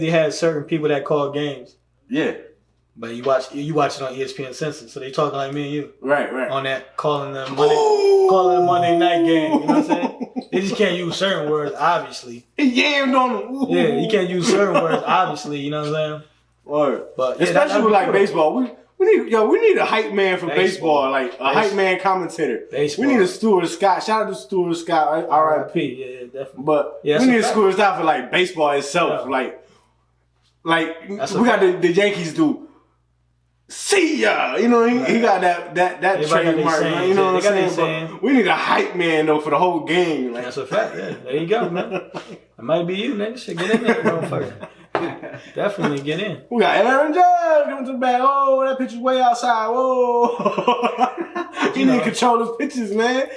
had certain people that call games. Yeah. But you watch it on ESPN Uncensored, so they talking like me and you. Right. On that calling them Monday night game. You know what I'm saying? They just can't use certain words, obviously. He yammed on them. Ooh. Yeah, you can't use certain words, obviously. You know what I'm saying? Or, but especially with like baseball, we need a hype man for baseball, like a hype man commentator. Baseball. We need a Stuart Scott. Shout out to Stuart Scott, R.I.P. Yeah, definitely. But we need a Stuart Scott for like baseball itself. Yeah. Like we got the Yankees do. See ya, you know he got that trademark. You know what I'm saying? But we need a hype man though for the whole game. Like. That's a fact. Yeah, there you go, man. It might be you, nigga. Shit, get in there, motherfucker. Definitely get in. We got Aaron Judge coming to the back. Oh, that pitcher's way outside. Whoa. He need to control his pitches, man.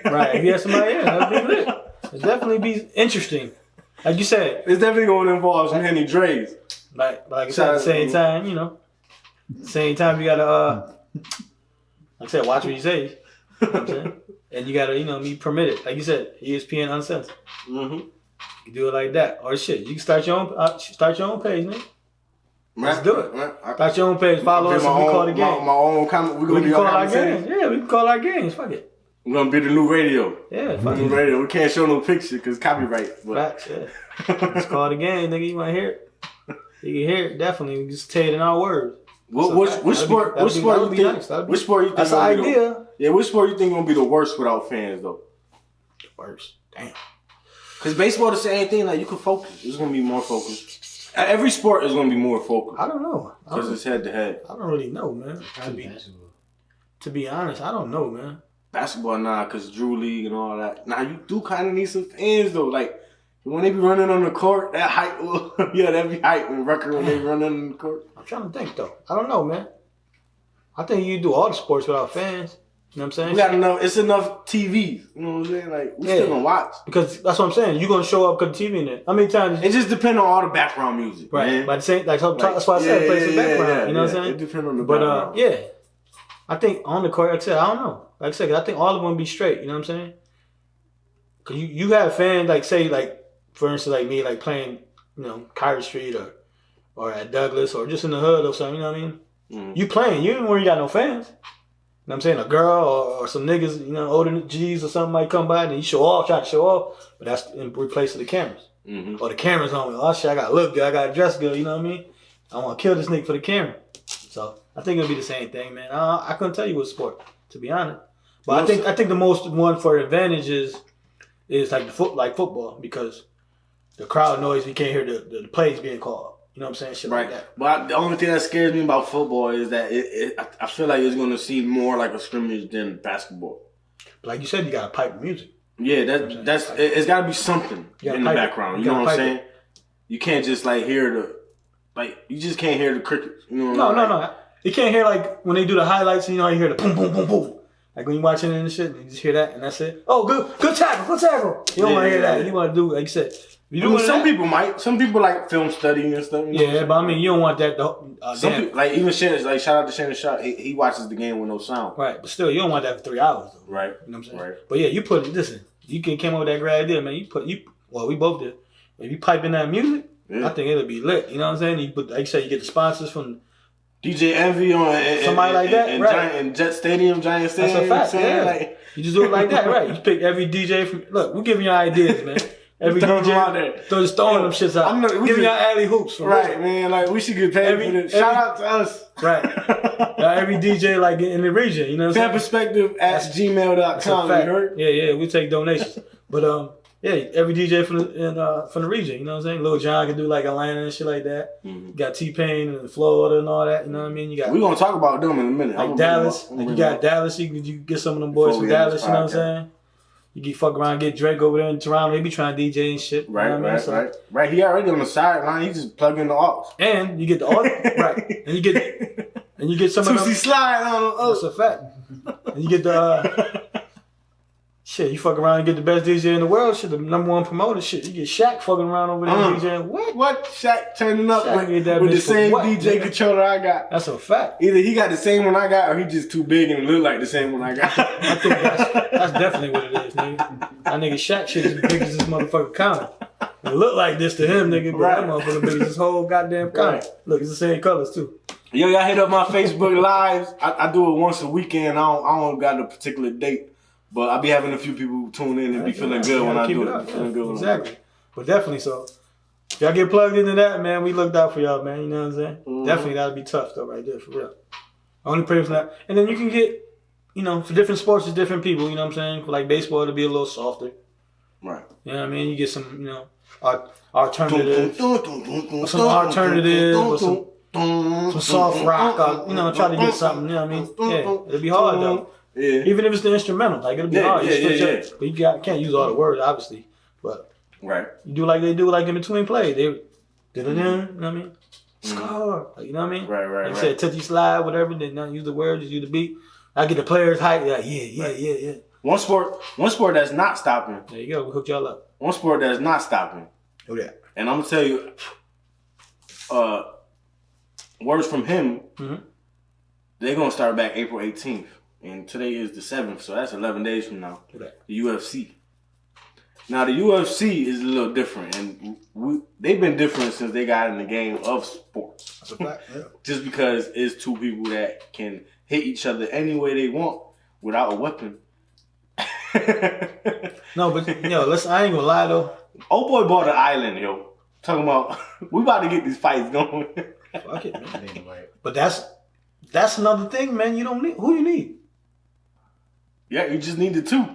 Right. If you have somebody in, that'd be lit. It'd definitely be interesting. Like you said. It's definitely going to involve some Henny Dre's. Like I said, at the same time, you know. Same time, you gotta, like I said, watch what you say. You know what I'm saying? And you gotta, be permitted. Like you said, ESPN Uncensored. Mm-hmm. You can do it like that. Or shit, you can start your own page, man. Let's do it. Right. Start your own page. Follow us and we call the game. My own comment. We can call our games. Yeah, we can call our games. Fuck it. We're gonna be the new radio. Yeah, fuck new radio. We can't show no picture because copyright. Facts, yeah. Let's call the game, nigga. You might hear it. You can hear it, definitely. We just tell it in our words. Which sport you think? Which sport you think? That's the idea. Which sport you think gonna be the worst without fans though? The worst. Damn. Because baseball the same thing. Like you can focus. It's gonna be more focused. Every sport is gonna be more focused. I don't know. Because it's head to head. I don't really know, man. To be honest, I don't know, man. Basketball, nah, because Drew League and all that. Nah, you do kind of need some fans though. Like when they be running on the court, that hype. Yeah, that be hype and record when they running on the court. I'm trying to think though. I don't know, man. I think you do all the sports without fans. You know what I'm saying? We got enough. It's enough TVs. You know what I'm saying? Like we still gonna watch because that's what I'm saying. You gonna show up because TV in it. How many times? It just depends on all the background music, right? Man. But that's why I said play some background. You know what I'm saying? It depends on the background. But yeah, I think on the court, like I said, I don't know. Like I said, I think all of them be straight. You know what I'm saying? Cause you have fans like say like for instance like me like playing Kyrie Street or at Douglas or just in the hood or something. You know what I mean? Mm-hmm. You playing? You ain't where you got no fans. You know what I'm saying? A girl or some niggas, older G's or something might come by and you try to show off, but that's in replace of the cameras. Mm-hmm. Or the cameras on me. Oh shit, I gotta look good, I gotta dress good, you know what I mean? I wanna kill this nigga for the camera. So I think it'll be the same thing, man. I couldn't tell you what sport, to be honest. But I think the most one for advantage is like football because the crowd noise, you can't hear the plays being called. You know what I'm saying? Shit right. Like that. But the only thing that scares me about football is that I feel like it's going to seem more like a scrimmage than basketball. But like you said, you got to pipe the music. Yeah, it's got to be something in the background. You know what I'm saying? You can't just like hear you just can't hear the crickets. You know what No. You can't hear like when they do the highlights. You know, you hear the boom, boom, boom, boom. Like when you're watching it and shit, and you just hear that, and that's it. Oh, good tackle. You don't want to hear that. You want to do, like you said. People might. Some people like film studying and stuff. You know but I mean, you don't want that. Some people, like even Shannon, like shout out to Shannon Sharp. He watches the game with no sound. Right, but still, you don't want that for 3 hours. Though. Right. You know what I'm saying? Right. But yeah, you put it. Listen, you came up with that great idea, man. Well, we both did. If you pipe in that music, I think it'll be lit. You know what I'm saying? You put, like you said, you get the sponsors from DJ Envy on somebody like that, right? And Giant Stadium. That's a fact. Yeah. Like, you just do it like that, right? You pick every DJ from. Look, we're giving you ideas, man. Every DJ out there, just throwing them shits out. Giving y'all alley hoops, right, man? Like we should get paid for this. Shout out to us, right? Every DJ like in the region, you know what I'm saying? Fanperspective@gmail.com. You heard? Yeah, we take donations, but every DJ from the region, you know what I'm saying? Lil Jon can do like Atlanta and shit like that. Mm-hmm. You got T-Pain and Florida and all that, you know what I mean? We're gonna talk about them in a minute. Like Dallas, you got Dallas. You get some of them boys from Dallas, you know what I'm saying? You get fuck around, get Drake over there in Toronto. They be trying to DJ and shit. Right. He already on the sideline. He just plug in the aux. And you get the audio, right? And you get some of them. Slide on. That's a fact. And you get the shit. You fuck around and get the best DJ in the world. Shit, the number one promoter. Shit, you get Shaq fucking around over there DJing. What? Shaq turning up with the same DJ controller I got. That's a fact. Either he got the same one I got, or he just too big and look like the same one I got. I think that's definitely what it is, nigga. That nigga Shaq shit is as big as this motherfucker counter. It look like this to him, nigga, but that motherfucker big as this whole goddamn counter. Right. Look, it's the same colors too. Yo, y'all hit up my Facebook lives. I do it once a weekend. I don't got a particular date. But I be having a few people tune in and be feeling good when I do it. Feeling good exactly. But definitely so. If y'all get plugged into that, man, we looked out for y'all, man. You know what I'm saying? Mm-hmm. Definitely that'll be tough though, right there, for real. Only pray for that. And then you can get, for different sports, it's different people, you know what I'm saying? For like baseball, it'll be a little softer. Right. You know what I mean? You get some, alternatives. Some alternatives or some soft rock. Try to get something, you know what I mean? Yeah, it'll be hard though. Yeah. Even if it's the instrumental, like it'll be hard. Yeah. But you can't use all the words, obviously. But you do like they do, like in between plays. They, you know what I mean? Score, like, you know what I mean? Right. Like you said, touchy slide, whatever. They not use the words, just use the beat. I get the players hype. Like, yeah. One sport that's not stopping. There you go. We hooked y'all up. One sport that's not stopping. Who that? And I'm gonna tell you, words from him. Mm-hmm. They're gonna start back April 18th. And today is the 7th, so that's 11 days from now. The UFC. Now, the UFC is a little different, and they've been different since they got in the game of sports. That's a fact, yeah. Just because it's two people that can hit each other any way they want without a weapon. No, but, listen, I ain't gonna lie, though. Old boy bought an island, yo. Talking about, we about to get these fights going. Fuck it, man. But that's another thing, man. You don't need, who you need? Yeah, you just need the two.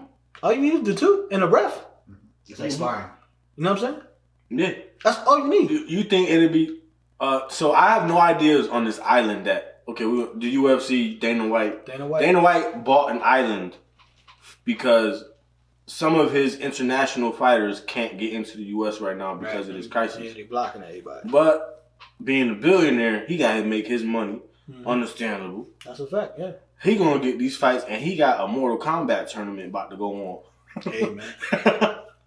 All you need is the two and a ref. It's like sparring. You know what I'm saying? Yeah. That's all you need. You think it'll be... so I have no ideas on this island that... Okay, the UFC, Dana White bought an island because some of his international fighters can't get into the U.S. right now because of this crisis. Yeah, they're blocking everybody. But being a billionaire, he got to make his money. Mm-hmm. Understandable. That's a fact, yeah. He gonna get these fights, and he got a Mortal Kombat tournament about to go on. Hey, man.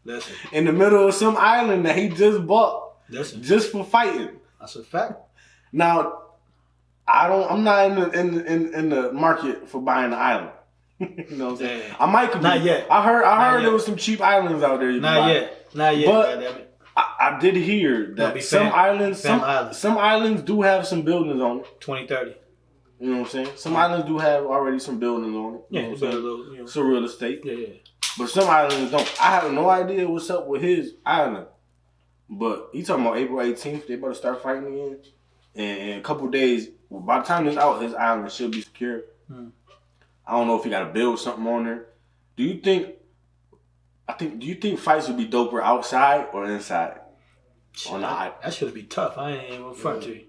Listen. In the middle of some island that he just bought. Listen. Just for fighting. That's a fact. Now, I'm not in the market for buying an island. You know what I'm saying? Damn. I might compete. Not yet. I heard there was some cheap islands out there. Not yet. But I did hear that some islands do have some buildings on it. 2030. You know what I'm saying? Some islands do have already some buildings on it. Yeah, it's some real estate. Yeah. But some islands don't. I have no idea what's up with his island. But he talking about April 18th, they about to start fighting again. And in a couple days, by the time it's out, his island should be secure. I don't know if he got to build something on there. Do you think fights would be doper outside or inside? That should be tough. I ain't even front to you.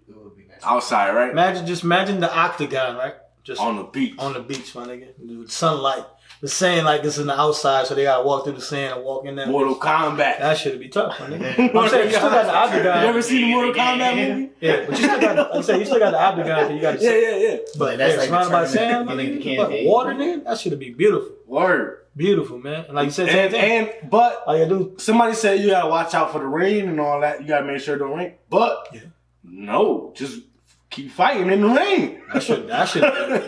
Outside, right? Imagine the octagon, right? just on the beach. On the beach, my nigga. The sunlight. The sand like it's in the outside, so they gotta walk through the sand and walk in there. Mortal Kombat. That should be tough, my nigga. I'm saying you still got the octagon. You ever seen the Mortal Kombat movie? Yeah, but you still got. Like I said, you still got the octagon. So you got. Yeah. But that's like surrounded by sand, my nigga. Water, nigga. That should be beautiful. Word. Beautiful, man. And like you said, but all you do. Somebody said you gotta watch out for the rain and all that. You gotta make sure it don't rain. But no, just keep fighting in the rain. That should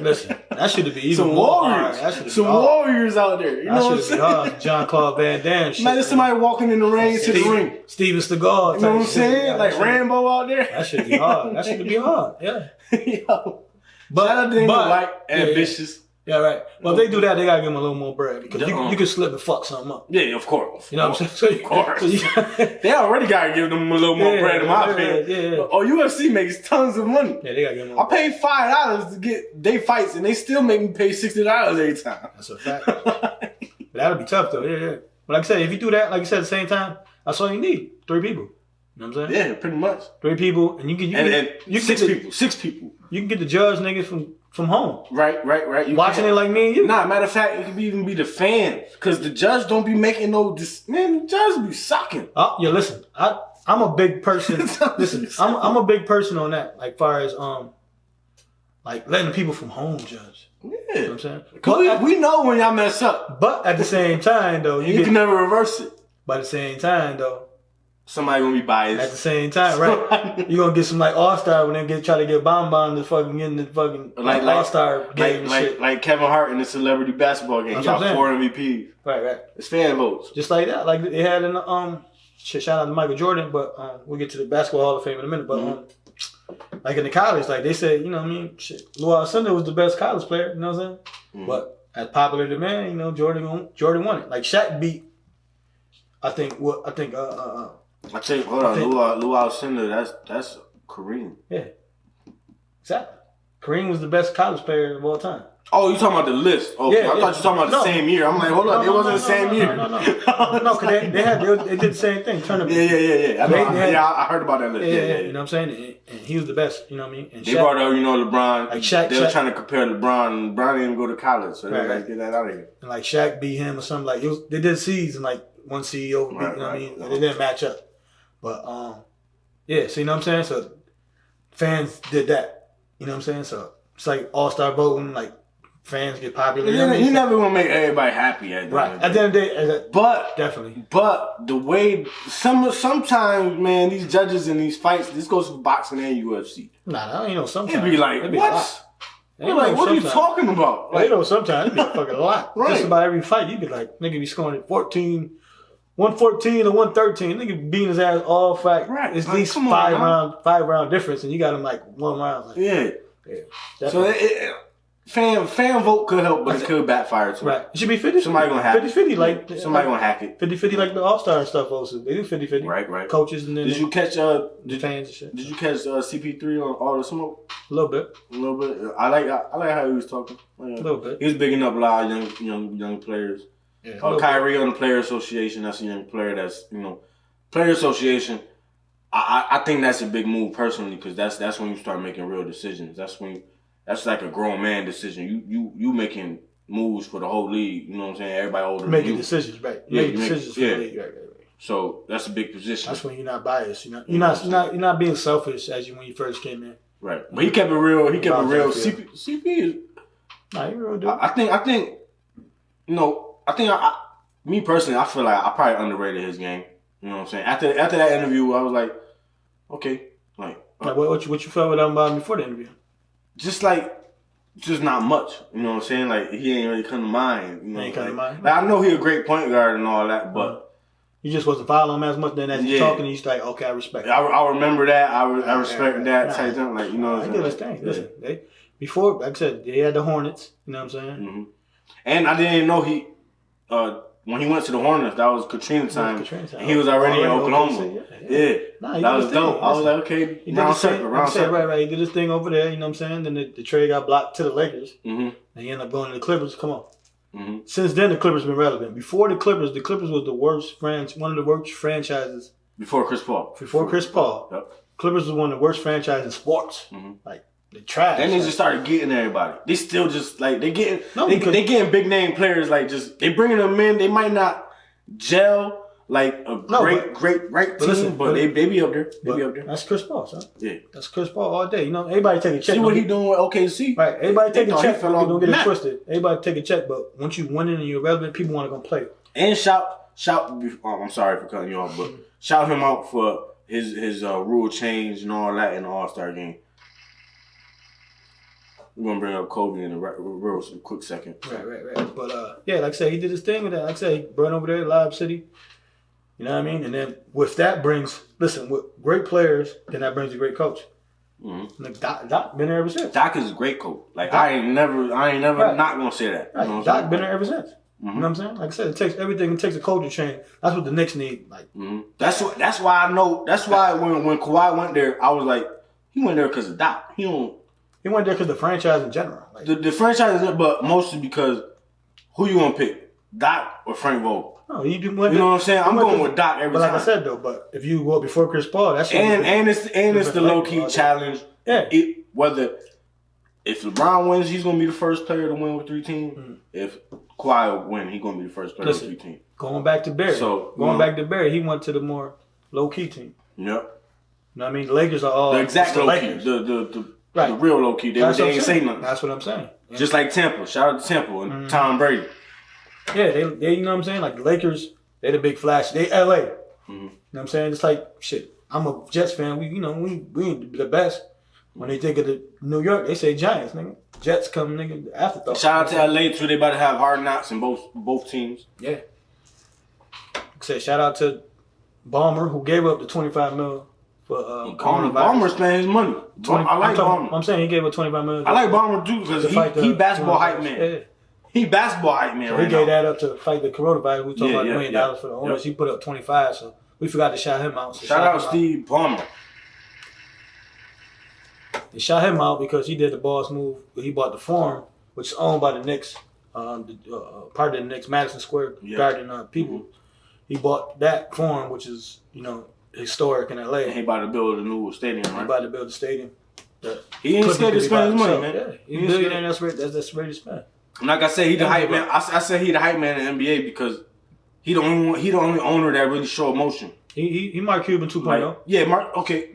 listen. That should be even some more warriors. Hard. Some warriors out there. You know what I'm saying? Hard. John-Claude Van Damme. Shit, imagine somebody walking in the rain to the ring. Steven Seagal. You know what I'm saying? Like Rambo out there. That should be hard. That should be hard. Yeah. Yo. But like ambitious. Yeah, right. Well, if they do that, they gotta give them a little more bread because you can slip and fuck something up. Yeah, of course. You know what I'm saying? Of course. They already gotta give them a little more bread in my opinion. Yeah. Oh, UFC makes tons of money. Yeah, they gotta give them more I paid $5 to get they fights, and they still make me pay $60 every time. That's a fact. But that'll be tough though. Yeah. But like I said, if you do that, like you said, at the same time, that's all you need. 3 people. You know what I'm saying? Yeah, pretty much. 3 people, and you can 6 people. You can get the judge niggas from home. Right. You watching it like me and you. Nah, matter of fact, it could even be the fans. Because the judge don't be making man, the judge be sucking. Oh, yeah, listen. I'm a big person. Listen, I'm a big person on that. Like far as like letting people from home judge. Yeah. You know what I'm saying? Cause we know when y'all mess up. But at the same time though, you can never reverse it. But at the same time though, somebody gonna be biased. At the same time, right? You gonna get some like All-Star when they try to get Bomb to fucking get in the fucking All-Star game like Kevin Hart in the celebrity basketball game. He got 4 MVPs. Right. It's fan votes. Just like that. Like they had in the shout out to Michael Jordan, but we'll get to the Basketball Hall of Fame in a minute. But like in the college, like they said, you know what I mean, Lou Alcindor was the best college player, you know what I'm saying? Mm-hmm. But as popular demand, you know, Jordan won it. Like Shaq beat I tell you, hold on, Lou Alcindor, that's Kareem. Yeah. Exactly. Kareem was the best college player of all time. Oh, you talking about the list? Okay, I thought you were talking about the same year. I'm like, hold on, it wasn't the same year. No, because they did the same thing. Tournament. Yeah. I heard about that list. Yeah. You know what I'm saying? And he was the best. You know what I mean? And they brought up, LeBron. Like Shaq, they were trying to compare LeBron. LeBron didn't go to college, so they were like, get that out of here. And like Shaq beat him or something. Like they did seeds and like one seed over. You know what I mean? They didn't match up. But yeah. So you know what I'm saying? So fans did that. You know what I'm saying? So it's like all-star voting, like. Fans get popular. You never gonna make everybody happy at the end of the day. But definitely. But the way sometimes, man, these judges in these fights, this goes for boxing and UFC. Nah, you know, sometimes it'd be like, what? What are you talking about? Like, sometimes it'd be fucking a lot. Right. Just about every fight, you'd be like, nigga be scoring at 114 or 113. Nigga beating his ass all fight. Right. It's at least 5 round difference, and you got him like 1 round. Like, yeah. So fan vote could help, but it could backfire too. Right. It should be 50. Somebody gonna hack 50-50, like somebody gonna hack it. 50-50 like the All-Star and stuff also. They do 50-50. Right. Coaches and then did you catch the fans and shit. Did you catch CP3 on All the Smoke? A little bit. I like how he was talking. A little bit. He was bigging up a lot of young players. Yeah. Kyrie on the Player Association, that's a young player that's, Player Association. I think that's a big move personally, because that's when you start making real decisions. That's like a grown man decision. You making moves for the whole league. You know what I'm saying? Everybody older than you. Making decisions, right? Making decisions for the league, right. So that's a big position. That's when you're not biased. You're not being selfish as when you first came in. Right. But he kept it real. CP is. Nah, you real dude. I think. Me personally, I feel like I probably underrated his game. You know what I'm saying? After that interview, I was like, okay, what you felt about him before the interview? Just not much. You know what I'm saying? Like, he ain't really come to mind. You know, ain't come to mind. Like, I know he a great point guard and all that, but you just wasn't following him as much. Then as he's talking, he's like, okay, I respect. I remember that. I respect that type thing. Like, you know what I'm saying? Listen, before, like I said, they had the Hornets. You know what I'm saying? Mm-hmm. And I didn't know when he went to the Hornets, that was Katrina time. And he was already in Oklahoma. Yeah. That was dope. I was like, okay, round circle. Right. He did his thing over there, you know what I'm saying? Then the trade got blocked to the Lakers. Mm-hmm. And he ended up going to the Clippers. Come on. Mm-hmm. Since then, the Clippers been relevant. Before the Clippers was the worst one of the worst franchises. Before Chris Paul. Yep. Clippers was one of the worst franchises in sports. Mm-hmm. Like They trash. Then they just started getting everybody. They still just like they getting they because getting big name players like just they bringing them in. They might not gel like a great right team, listen, but they be up there. They be up there. That's Chris Paul, son. Yeah, that's Chris Paul all day. You know, everybody take a check. See what he doing with OKC? Right, everybody take a check. Don't get it map. twisted. Everybody take a check, but once you win it and you're relevant, people want to go play. And shout. I'm sorry for cutting you off, but shout him out for his rule change and all that in the All-Star game. We're gonna bring up Kobe in a real quick second. Right. But yeah, like I said, he did his thing with that. Like I said, he brought over there, Live City. You know what I mean? And then with that brings, listen, with great players, then that brings a great coach. Mm-hmm. Like Doc been there ever since. Doc is a great coach. Like Doc, I ain't never right. not gonna say that. Right. You know Doc been there ever since. Mm-hmm. You know what I'm saying? Like I said, it takes everything. It takes a culture change. That's what the Knicks need. Like that's why I know. That's why when Kawhi went there, I was like, he went there because of Doc. He went there because the franchise in general. Like, the franchise, but mostly because who you gonna pick, Doc or Frank Vogel? No, you know what I'm saying? I'm going with Doc every time. But like I said though, but if you go before Chris Paul, that's and it's the low key challenge. Yeah. Whether if LeBron wins, he's gonna be the first player to win with 3 teams. Mm-hmm. If Kawhi win, he's gonna be the first player with 3 teams. Going back to Barry. Back to Barry, he went to the more low key team. Yep. You know what I mean? The Lakers are all the exact low key. The real low key. They ain't say nothing. That's what I'm saying. Yeah. Just like Temple. Shout out to Temple and Tom Brady. Yeah, they you know what I'm saying? Like the Lakers, they the big flash. They LA. Mm-hmm. You know what I'm saying? It's like shit. I'm a Jets fan. We ain't the best. When they think of the New York, they say Giants, nigga. Jets come, nigga, afterthought. Shout out to LA too. They about to have hard knocks in both teams. Yeah. Said shout out to Ballmer who gave up the $25 million for Ballmer spent his money. I like Ballmer. I'm saying he gave up $25 million. I like Ballmer too because he basketball hype man. Yeah. He basketball hype man. So he gave that up to fight the coronavirus. We talking about $1 million for the owners. He put up 25, so we forgot to shout him out. So shout out Steve Ballmer. They shot him out because he did the boss move. He bought the farm, which is owned by the Knicks, part of the Knicks, Madison Square Garden people. Mm-hmm. He bought that farm, which is historic in LA. And he about to build a new stadium, right? He about to build a stadium. He ain't scared to spend his money, man. Yeah, he's a billionaire. That's ready to spend. And like I said, he the hype man. I said he the hype man in the NBA because he the only owner that really show emotion. He Mark Cuban 2.0. Like, yeah, Mark. Okay.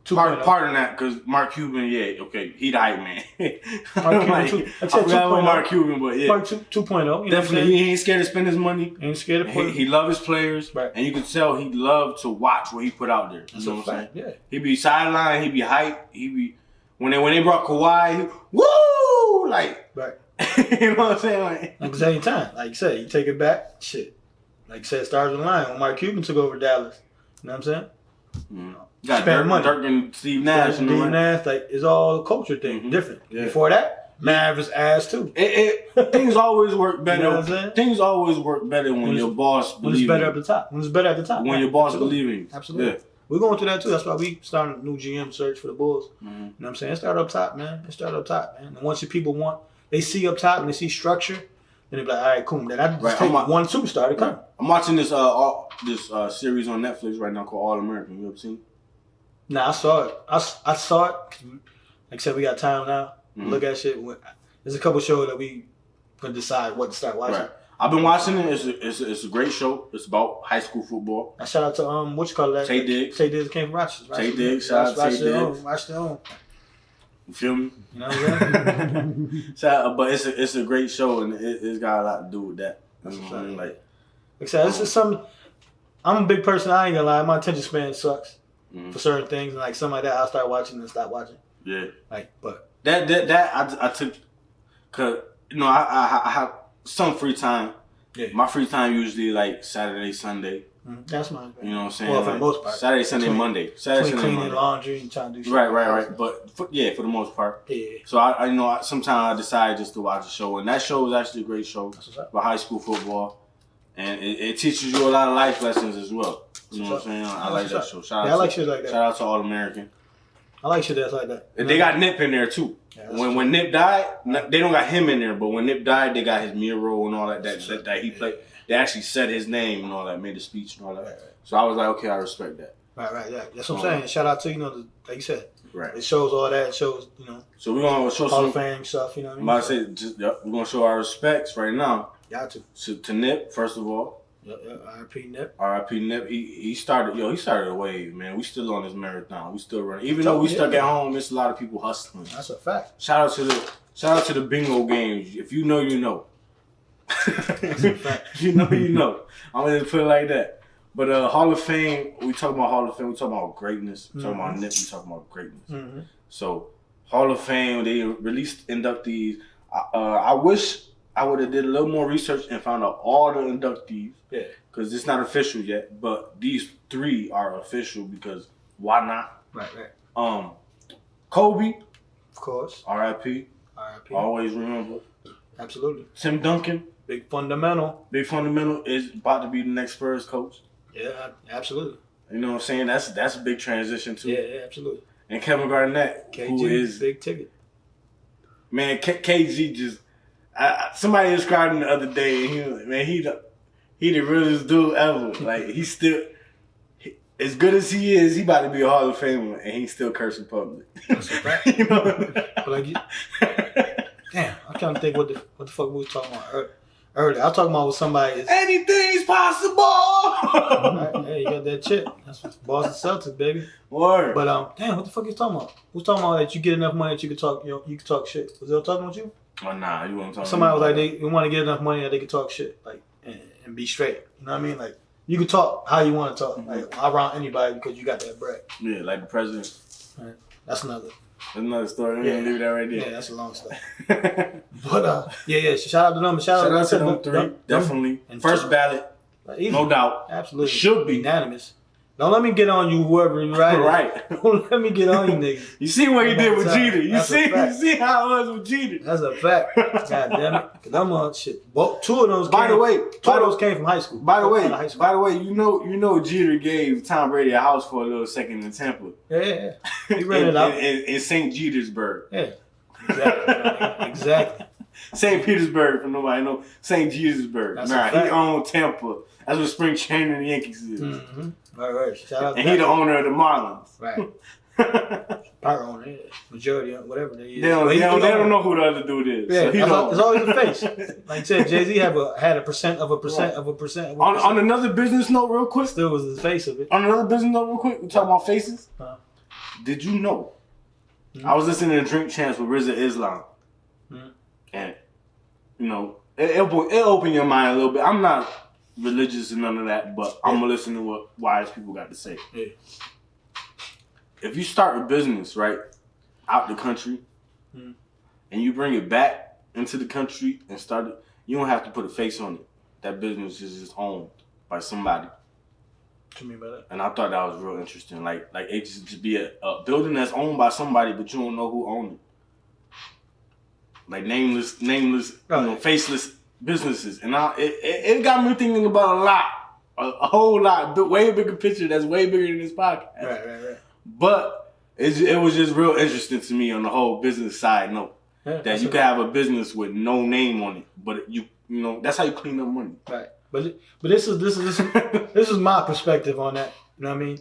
Pardon that, because Mark Cuban, he the hype man. Mark Cuban, I forgot about Mark Cuban, but yeah. Mark 2.0. Definitely, he ain't scared to spend his money. Ain't scared to put He love his players, right. And you can tell he love to watch what he put out there. You know what I'm saying? Yeah. He be sideline, he be hype, he be when they brought Kawhi, woo, like right. You know what I'm saying? Like at the same time, like you said, you take it back, shit. Like you said, stars in line when Mark Cuban took over Dallas. You know what I'm saying? Mm. Got Dirk and Steve Nash. Steve Nash, like it's all a culture thing, different. Yeah. Before that, Mav is ass too. Things always work better. You know what I'm saying? Things always work better when your boss believes. When it's better at the top. When it's better at the top. When your boss believes in you. Absolutely. Yeah. We're going through that too. That's why we started a new GM search for the Bulls. Mm-hmm. You know what I'm saying? It started up top, man. And once the people they see up top and they see structure, then they be like, all right, cool. Then I just take one superstar to come. I'm watching this series on Netflix right now called All American. You ever seen it? Nah, I saw it. I saw it. Like I said, we got time now. Mm-hmm. Look at shit. There's a couple shows that we can decide what to start watching. Right. I've been watching it. It's a great show. It's about high school football. I shout out to what you call that? Tay Diggs. Tay Diggs came from Rochester. Tay Diggs. Shout out to Tay Diggs. Watch their own. You feel me? You know what I'm saying? But it's a great show and it's got a lot to do with that. That's what I'm saying. Like I said, this is something. I'm a big person. I ain't gonna lie. My attention span sucks. Mm-hmm. For certain things, and like something like that, I'll start watching and stop watching. Yeah. Like, but that I took, cause I have some free time. Yeah. My free time usually like Saturday, Sunday. Mm-hmm. That's mine. You know what I'm saying? Well, for the most part. Saturday, Sunday, Monday. Saturday, Sunday, cleaning Monday. Laundry and trying to do shit. Right. But for the most part. Yeah. So I sometimes I decide just to watch a show, and that show is actually a great show about high school football, and it teaches you a lot of life lessons as well. You know what I'm saying? I like that show. I like shit like that. Shout out to All American. I like shit that's like that. And they got Nip in there too. Yeah, when Nip died, they don't got him in there, but when Nip died, they got his mural and all that he played. They actually said his name and all that, made a speech and all that. Right. So I was like, okay, I respect that. Right. Yeah, that's what I'm saying. Shout out to like you said. Right. It shows all that. It shows So we're gonna show Hall some of Fame stuff. You know what I mean? I'm about to say, we're gonna show our respects right now. Got to. To Nip, first of all. Yeah. R.I.P. Nip. R.I.P. Nip. He started a wave, man. We still on this marathon. We still running. Even though we stuck at home, there's a lot of people hustling. That's a fact. Shout out to the bingo games. If you know, you know. That's a fact. If you know, you know. I'm gonna put it like that. But Hall of Fame, we talking about Hall of Fame, we talking about greatness. We talking about Nip, we talking about greatness. Mm-hmm. So Hall of Fame, they released inductees. I wish I would have did a little more research and found out all the inductees. Yeah. Because it's not official yet, but these 3 are official because why not? Right. Kobe, Of course. R.I.P. R.I.P. Always remember. Absolutely. Tim Duncan, Big fundamental. is about to be the next Spurs coach. Yeah, absolutely. You know what I'm saying? That's a big transition too. Yeah, absolutely. And Kevin Garnett, KG, who is big ticket. Man, KG just somebody described him the other day. He the realest dude ever. Like he's still as good as he is. He about to be a Hall of Famer, and he's still cursing public. That's a fact. You know? But like, damn, I'm trying to think what the fuck we was talking about earlier. I was talking about with somebody. Anything's possible. Right, hey, you got that chip. That's Boston Celtics, baby. Word. But damn, what the fuck you talking about? Who's talking about that you get enough money that you could talk? You can talk shit. Was they talking about you? Oh nah, you want to talk? Somebody was like they want to get enough money that they can talk shit, like and be straight. You know what I mean? Like you can talk how you want to talk, like around anybody because you got that bread. Yeah, like the president. Right. That's another story. We're gonna leave that right there. Yeah, that's a long story. But yeah. Shout out to them. Shout out to them 3. Definitely. And First ballot. Easy. No doubt. Absolutely. Should be unanimous. Don't let me get on you, whoever you right. Right. Don't let me get on you, niggas. You see what he did with Jeter. You That's see how it was with Jeter. That's a fact. God damn it. Cause I'm on shit. Both 2 of those. By the way, 2 of those came from high school. By the way, you know, Jeter gave Tom Brady a house for a little second in Tampa. Yeah. He rented it out in St. Petersburg. Yeah. Exactly. St. Petersburg, for nobody know. St. Petersburg. Nah, he owned Tampa. That's what spring training the Yankees is. Mm-hmm. Right. Shout out. And he the owner of the Marlins. Right. Part owner, yeah. Majority, whatever they is. They don't know who the other dude is. Yeah, so it's always a face. Like you said, Jay-Z had a percent of a percent of a percent. On another business note, real quick. Still was the face of it. On another business note, real quick. We talking about faces. Did you know? Mm-hmm. I was listening to Drink Champs with RZA Islam. Mm-hmm. And, it'll open your mind a little bit. I'm not religious and none of that, but I'm going to listen to what wise people got to say. Yeah. If you start a business, right, out the country, and you bring it back into the country and start it, you don't have to put a face on it. That business is just owned by somebody. What you mean by that? And I thought that was real interesting. Like it just be a building that's owned by somebody, but you don't know who owned it. Like nameless, faceless businesses. And it got me thinking about a whole lot, way bigger picture that's way bigger than this podcast. Right. But it was just real interesting to me on the whole business side note. Yeah, that you could have a business with no name on it, but you that's how you clean up money. Right. But this is my perspective on that. You know what I mean?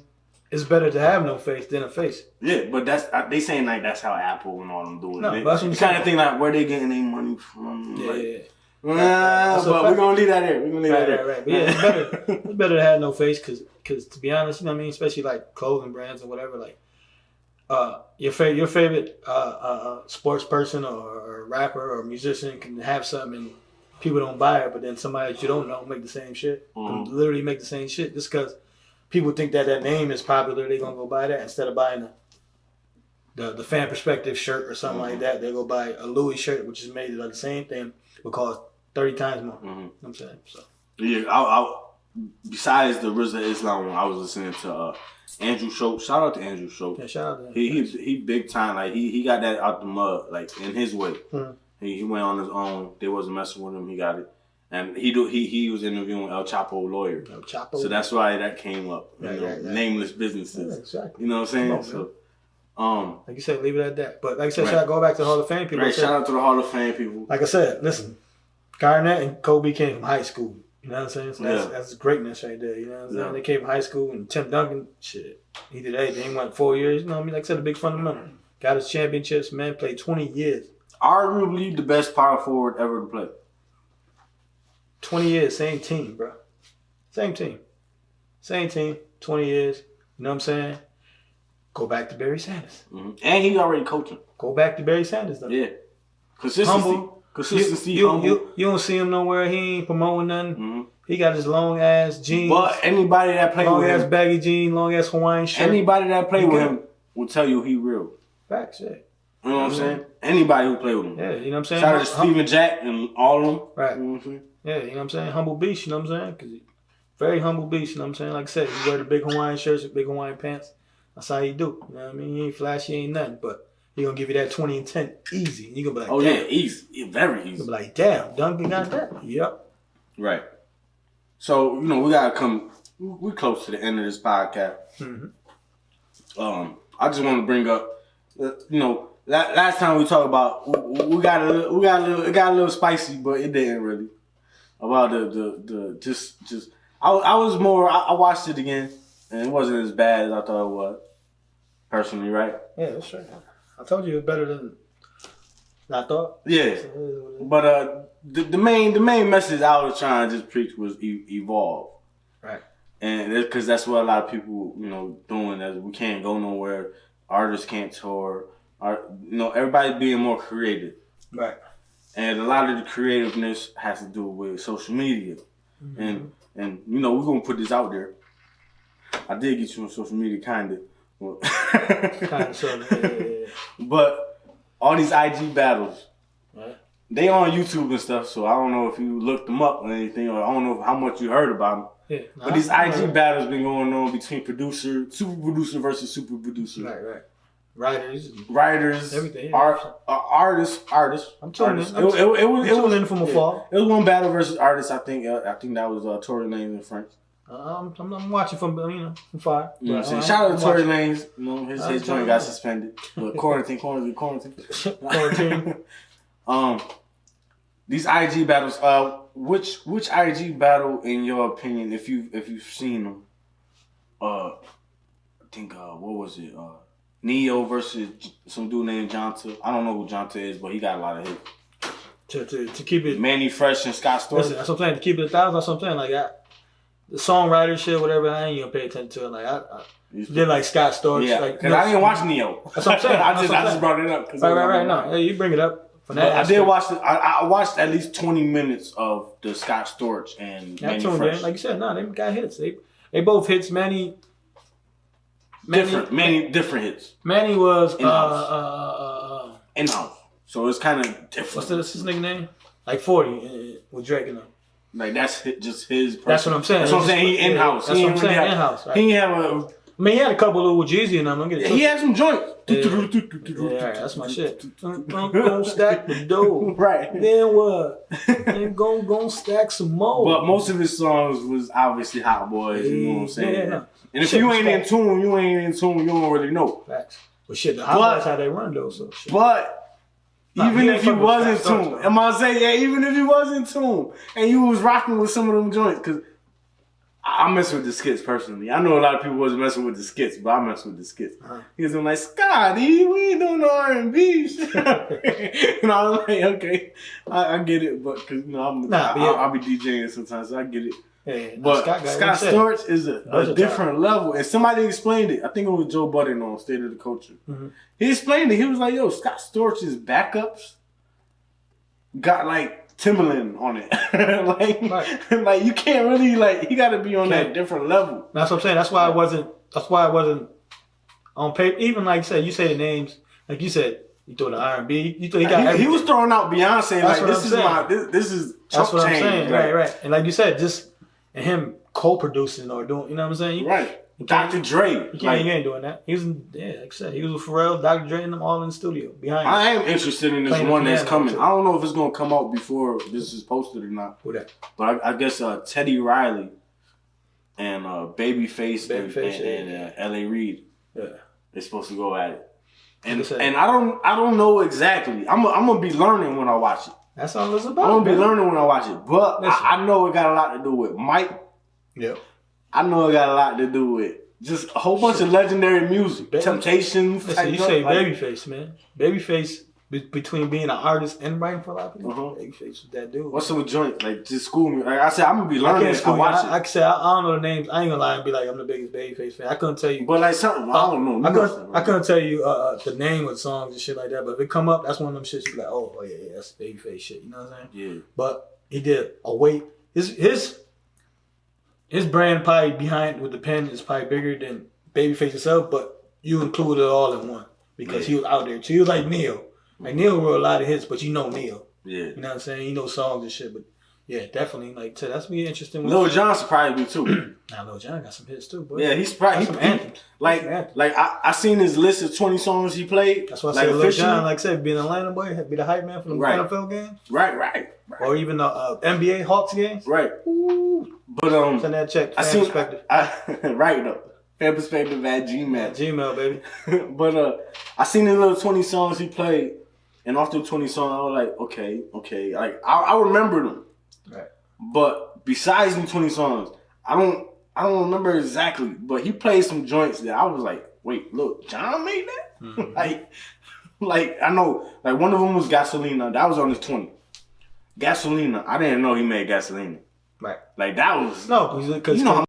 It's better to have no face than a face. Yeah, but they saying like that's how Apple and all them doing. No, it. That's what you kind of think like where they getting their money from. Yeah. But we're gonna leave that there. Right. But yeah, it's better to have no face because to be honest, you know what I mean, especially like clothing brands or whatever, like your favorite sports person or rapper or musician can have something and people don't buy it, but then somebody that you don't know make the same shit. Can literally make the same shit just because people think that name is popular. They're gonna go buy that instead of buying the fan perspective shirt or something like that. They go buy a Louis shirt, which is made like the same thing, but cost 30 times more. You know what I'm saying? So yeah, I besides the RZA Islam one, I was listening to Andrew Schultz. Shout out to Andrew Schultz. Yeah, shout out to him. He big time. Like he got that out the mud, like in his way. He went on his own. They wasn't messing with him. He got it. And he was interviewing El Chapo lawyer. El Chapo. So that's why that came up. Right. Nameless businesses. Yeah, exactly. You know what I'm saying? Like you said, leave it at that. But like I said, should I go back to the Hall of Fame people? Right, shout out to the Hall of Fame people. Like I said, listen, Garnett and Kobe came from high school. You know what I'm saying? So that's greatness right there. You know what I'm saying? They came from high school and Tim Duncan, shit, he did everything. He went 4 years. You know what I mean? Like I said, a big fundamental. Got his championships, man. Played 20 years. Arguably the best power forward ever to play. 20 years, same team, bro. Same team. 20 years. You know what I'm saying? Go back to Barry Sanders. Mm-hmm. And he already coaching. Go back to Barry Sanders, though. Yeah. Consistency, you don't see him nowhere. He ain't promoting nothing. Mm-hmm. He got his long ass jeans. But anybody that play with him, long ass baggy jeans, long ass Hawaiian shirt. Anybody that play with him will tell you he real. Facts, yeah. You know what I'm saying? Anybody who play with him. Yeah, you know what I'm saying? Shout out to Steven Jack and all of them. Right. You know what I'm saying? Yeah, you know what I'm saying? Humble beast, you know what I'm saying? Because very humble beast, you know what I'm saying? Like I said, he wear the big Hawaiian shirts with big Hawaiian pants. That's how he do. You know what I mean? He ain't flashy, ain't nothing, but he gonna give you that 20 and 10 easy. And you gonna be like, oh, damn. yeah, easy. Very easy. You gonna be like, damn, Duncan got that? Yep. Right. So, you know, we gotta come, we're close to the end of this podcast. Mm-hmm. I just want to bring up, you know, last time we talked about, we got a little spicy, but it didn't really. About I watched it again, and it wasn't as bad as I thought it was. Personally, right? Yeah, that's right. I told you it was better than I thought. Yeah. But the main message I was trying to just preach was evolve. Right. And because that's what a lot of people, you know, doing. As we can't go nowhere, artists can't tour. You know, everybody being more creative. Right. And a lot of the creativeness has to do with social media. Mm-hmm. And you know, we're gonna put this out there. I did get you on social media, kinda. Kind of, sort of. Yeah. But all these IG battles, right. They on YouTube and stuff. So I don't know if you looked them up or anything, or I don't know how much you heard about them. Yeah, but these IG battles been going on between super producer versus super producer. Right. Writers, everything. Yeah. Artists. I'm tuning in. It was in from afar. It was one battle versus artists. I think that was Tory Lanez and French. I'm watching from far. You know what I'm saying? Shout out to Tory Lanez. You know, his joint got suspended. But quarantine. These IG battles. Which IG battle, in your opinion, if you've seen them? I think what was it? Neo versus some dude named Jonta. I don't know who Jonta is, but he got a lot of hits. To keep it Manny Fresh and Scott Storch. Listen, that's what I'm saying. To keep it 1,000, that's what I'm saying. Like the songwriter shit, whatever, I ain't even pay attention to it. Like I did like Scott Storch. Yeah, like, because I didn't watch Neo. That's what I'm saying. I just brought it up. Right. No, yeah, you bring it up. I did watch I watched at least 20 minutes of the Scott Storch and Manny Fresh. Like you said, they got hits. They both hits. Manny different hits. Manny was in-house. So it's kind of different. What's his name? Like 40 with Drake and them. Like that's just his. That's what I'm saying. That's what I'm saying. He in-house. That's what I'm saying. In-house. Right? He didn't have a. I mean, he had a couple of Jeezy and them. Don't get it. He had some joints. Yeah, that's my shit. Gonna stack the dough. Right. Then what? Then gonna stack some more. But most of his songs was obviously Hot Boys. You know what I'm saying? Yeah, no. And if you ain't in tune, you don't really know. Facts. But shit, the Hot Boys how they run though. So shit. But even if you was in tune, am I saying even if you was in tune and you was rocking with some of them joints, because I mess with the skits personally. I know a lot of people wasn't messing with the skits, but I mess with the skits. Because I'm like, Scotty, we ain't doing no R&B shit. And I was like, okay, I get it, but because I'll be DJing sometimes, so I get it. Yeah, but Scott Storch is a different level. And somebody explained it. I think it was Joe Budden on State of the Culture. Mm-hmm. He explained it. He was like, yo, Scott Storch's backups got like Timberland on it. like you can't really he got to be on that different level. That's what I'm saying. That's why I wasn't on paper. Even like you say the names, like you said, you throw the R&B. You throw, he was throwing out Beyonce. That's like this is that's what I'm change. saying. Right. And like you said, just and him co-producing or doing, you know what I'm saying? Right. Dr. Dre. You ain't doing that. He was like I said, he was with Pharrell, Dr. Dre, and them all in the studio behind. I am interested in this one that's coming. I don't know if it's gonna come out before this is posted or not. Who that? But I guess Teddy Riley and Babyface and L.A. Reid. Yeah. They're supposed to go at it. And I don't know exactly. I'm gonna be learning when I watch it. That's all it's about. I'm gonna be learning when I watch it, but Listen. I know it got a lot to do with Mike. Yep. I know it got a lot to do with just a whole bunch of legendary music, Temptations. Listen, you say Babyface, man. Babyface, between being an artist and writing for a lot of people, Babyface was that dude. What's some joint? Like, just school me. Like I said, I'm gonna be learning if I watch it. I said, I don't know the names. I ain't gonna lie and be like, I'm the biggest Babyface fan. I couldn't tell you. But like something, I don't know. I couldn't tell you the name of songs and shit like that. But if it come up, that's one of them shits you be like, oh yeah, that's Babyface shit. You know what I'm saying? Yeah. But he did a weight. His brand probably behind with the pen is probably bigger than Babyface itself, but you include it all in one because he was out there too. He was like Neil. Like Neil wrote a lot of hits, but you know Neil. Yeah. You know what I'm saying? You know songs and shit, but yeah, definitely. Like that's be interesting. Lil Jon should probably be too. Now Lil Jon got some hits too, boy. Yeah, he's probably some anthems. Like I seen his list of 20 songs he played. That's why I said Lil Jon, like I said, being an Atlanta boy, be the hype man for the NFL games. Right. Or even the NBA Hawks games. Right. Ooh. But send that check. Fan perspective. Right though. Fan perspective at Gmail. Gmail, baby. But I seen his little 20 songs he played, and after 20 songs, I was like, okay. Like I remember them. Right. But besides them 20 songs, I don't remember exactly. But he played some joints that I was like, wait, look, John made that? Mm-hmm. like I know, like one of them was Gasolina. That was on his 20. Gasolina. I didn't know he made Gasolina. Right. Like that was because you know how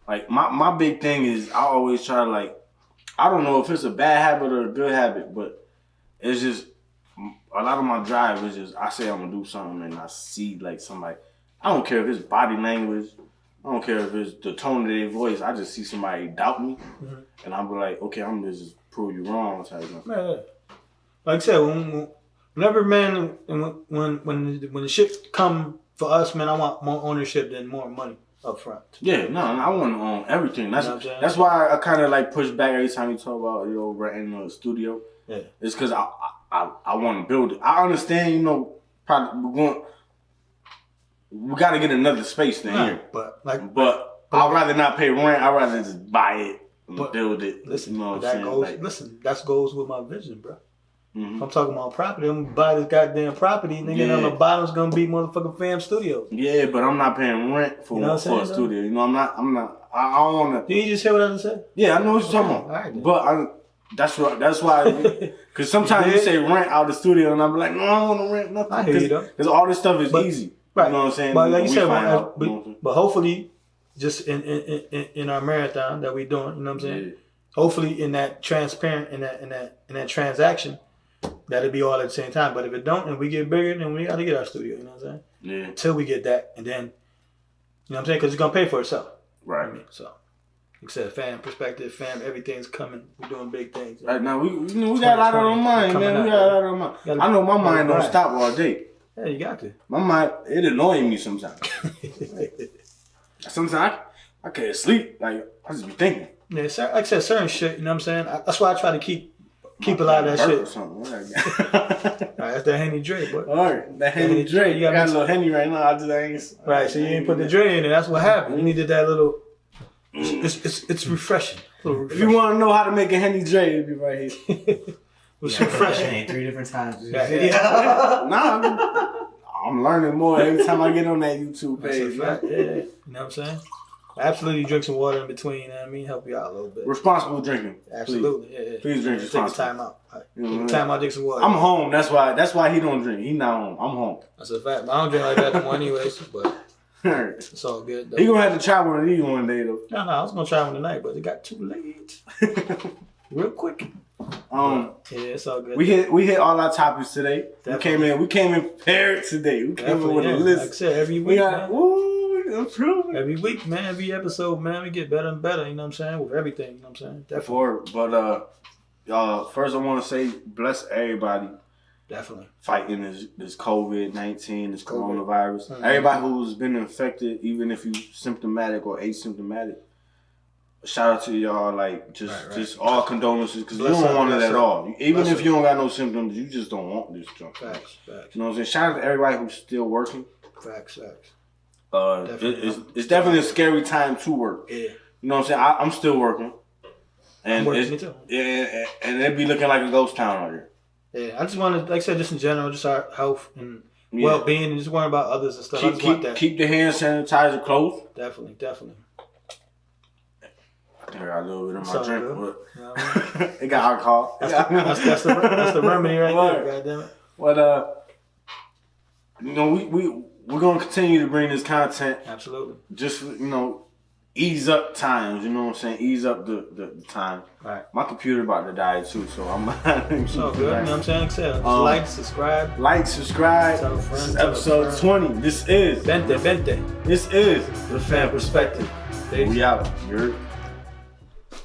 like my big thing is I always try to like I don't know if it's a bad habit or a good habit, but it's just a lot of my drive is just I say I'm gonna do something and I see like somebody. I don't care if it's body language. I don't care if it's the tone of their voice. I just see somebody doubt me, and I'm like, okay, I'm gonna just prove you wrong. Type of thing. Man, like I said, whenever man, when the shit come for us, man, I want more ownership than more money up front. Yeah, no, I want to own everything. That's why I kind of like push back every time you talk about renting a studio. Yeah, it's because I want to build it. I understand, probably we got to get another space than here. But I'd rather not pay rent. I'd rather just buy it and build it. Listen, you know what I'm saying? That goes with my vision, bro. Mm-hmm. If I'm talking about property, I'm gonna buy this goddamn property. Nigga, on the bottom's gonna be motherfucking Pham Studios. Yeah, but I'm not paying rent for a studio. You know, I'm not. I don't wanna. Did you just hear what I just said? Yeah, I know what you're talking about. Right, but that's why. Because sometimes you say rent out the studio, and I'm like, no, I don't want to rent nothing. I hear you though. Because all this stuff is easy. Right. You know what I'm saying? But like you said, but hopefully, just in our marathon that we're doing, you know what I'm saying? Yeah. Hopefully, in that transparent, in that transaction, that'll be all at the same time. But if it don't, and we get bigger, then we got to get our studio. You know what I'm saying? Yeah. Until we get that, and then, you know what I'm saying? Because it's gonna pay for itself. Right. You know what I mean? So, like I said, Pham perspective, everything's coming. We're doing big things. Right now, we got a lot on our mind, man. We got a lot on our mind. I know my mind don't stop all day. Yeah, you got to. My mind, it annoys me sometimes. Sometimes I can't sleep. Like, I just be thinking. Yeah, like I said, certain shit, you know what I'm saying? That's why I try to keep a lot of that shit. All right, that's that Henny Dre, boy. All right, that Henny Dre. You got a little Henny right now. I just ain't. Right, so you ain't put the Dre in there. That's what happened. You needed that little. It's refreshing. If you want to know how to make a Henny Dre, it'll be right here. It's refreshing. 3 different times. I'm learning more every time I get on that YouTube page. Yeah, you know what I'm saying? Absolutely, drink some water in between. You know what I mean, help you out a little bit. Responsible drinking. Absolutely, please. Please drink responsibly. Take time out. Right. Time out, drink some water. I'm home. That's why he don't drink. He not home. I'm home. That's a fact. But I don't drink like that no more anyways. But it's all good. Though. He gonna have to try one of these one day though. No, I was gonna try one tonight, but it got too late. Real quick. Yeah, it's all good. We hit all our topics today. Definitely. We came in prepared today. We came in with a list. Like I said, every week. Every week, man. Every episode, man. We get better and better. You know what I'm saying? With everything. You know what I'm saying? Definitely. But first I want to say bless everybody. Definitely. Fighting this COVID-19, this coronavirus. Mm-hmm. Everybody who's been infected, even if you symptomatic or asymptomatic. Shout out to y'all, like just all condolences, because you don't want it at all. Even if you don't got no symptoms, you just don't want this junk. Facts. You know what I'm saying? Shout out to everybody who's still working. Facts. It's definitely a scary time to work. Yeah. You know what I'm saying? I'm still working. And me too. Yeah, and it be looking like a ghost town out here. Yeah, I just want to, like I said, just in general, just our health and well-being, and just worrying about others and stuff. Keep the hand sanitizer close. Definitely. I think I got a little bit of my drink, but you know what I mean? it got alcohol. That's the remedy right there. Goddamn it. But you know, we're gonna continue to bring this content. Absolutely. Just ease up times. You know what I'm saying? Ease up the time. All right. My computer about to die too, so I'm. So good. You know what I'm saying? Just like, subscribe. Like, subscribe. Tell a friend, This is episode 20. This is Vente. This is The Pham Perspective. We out. You're.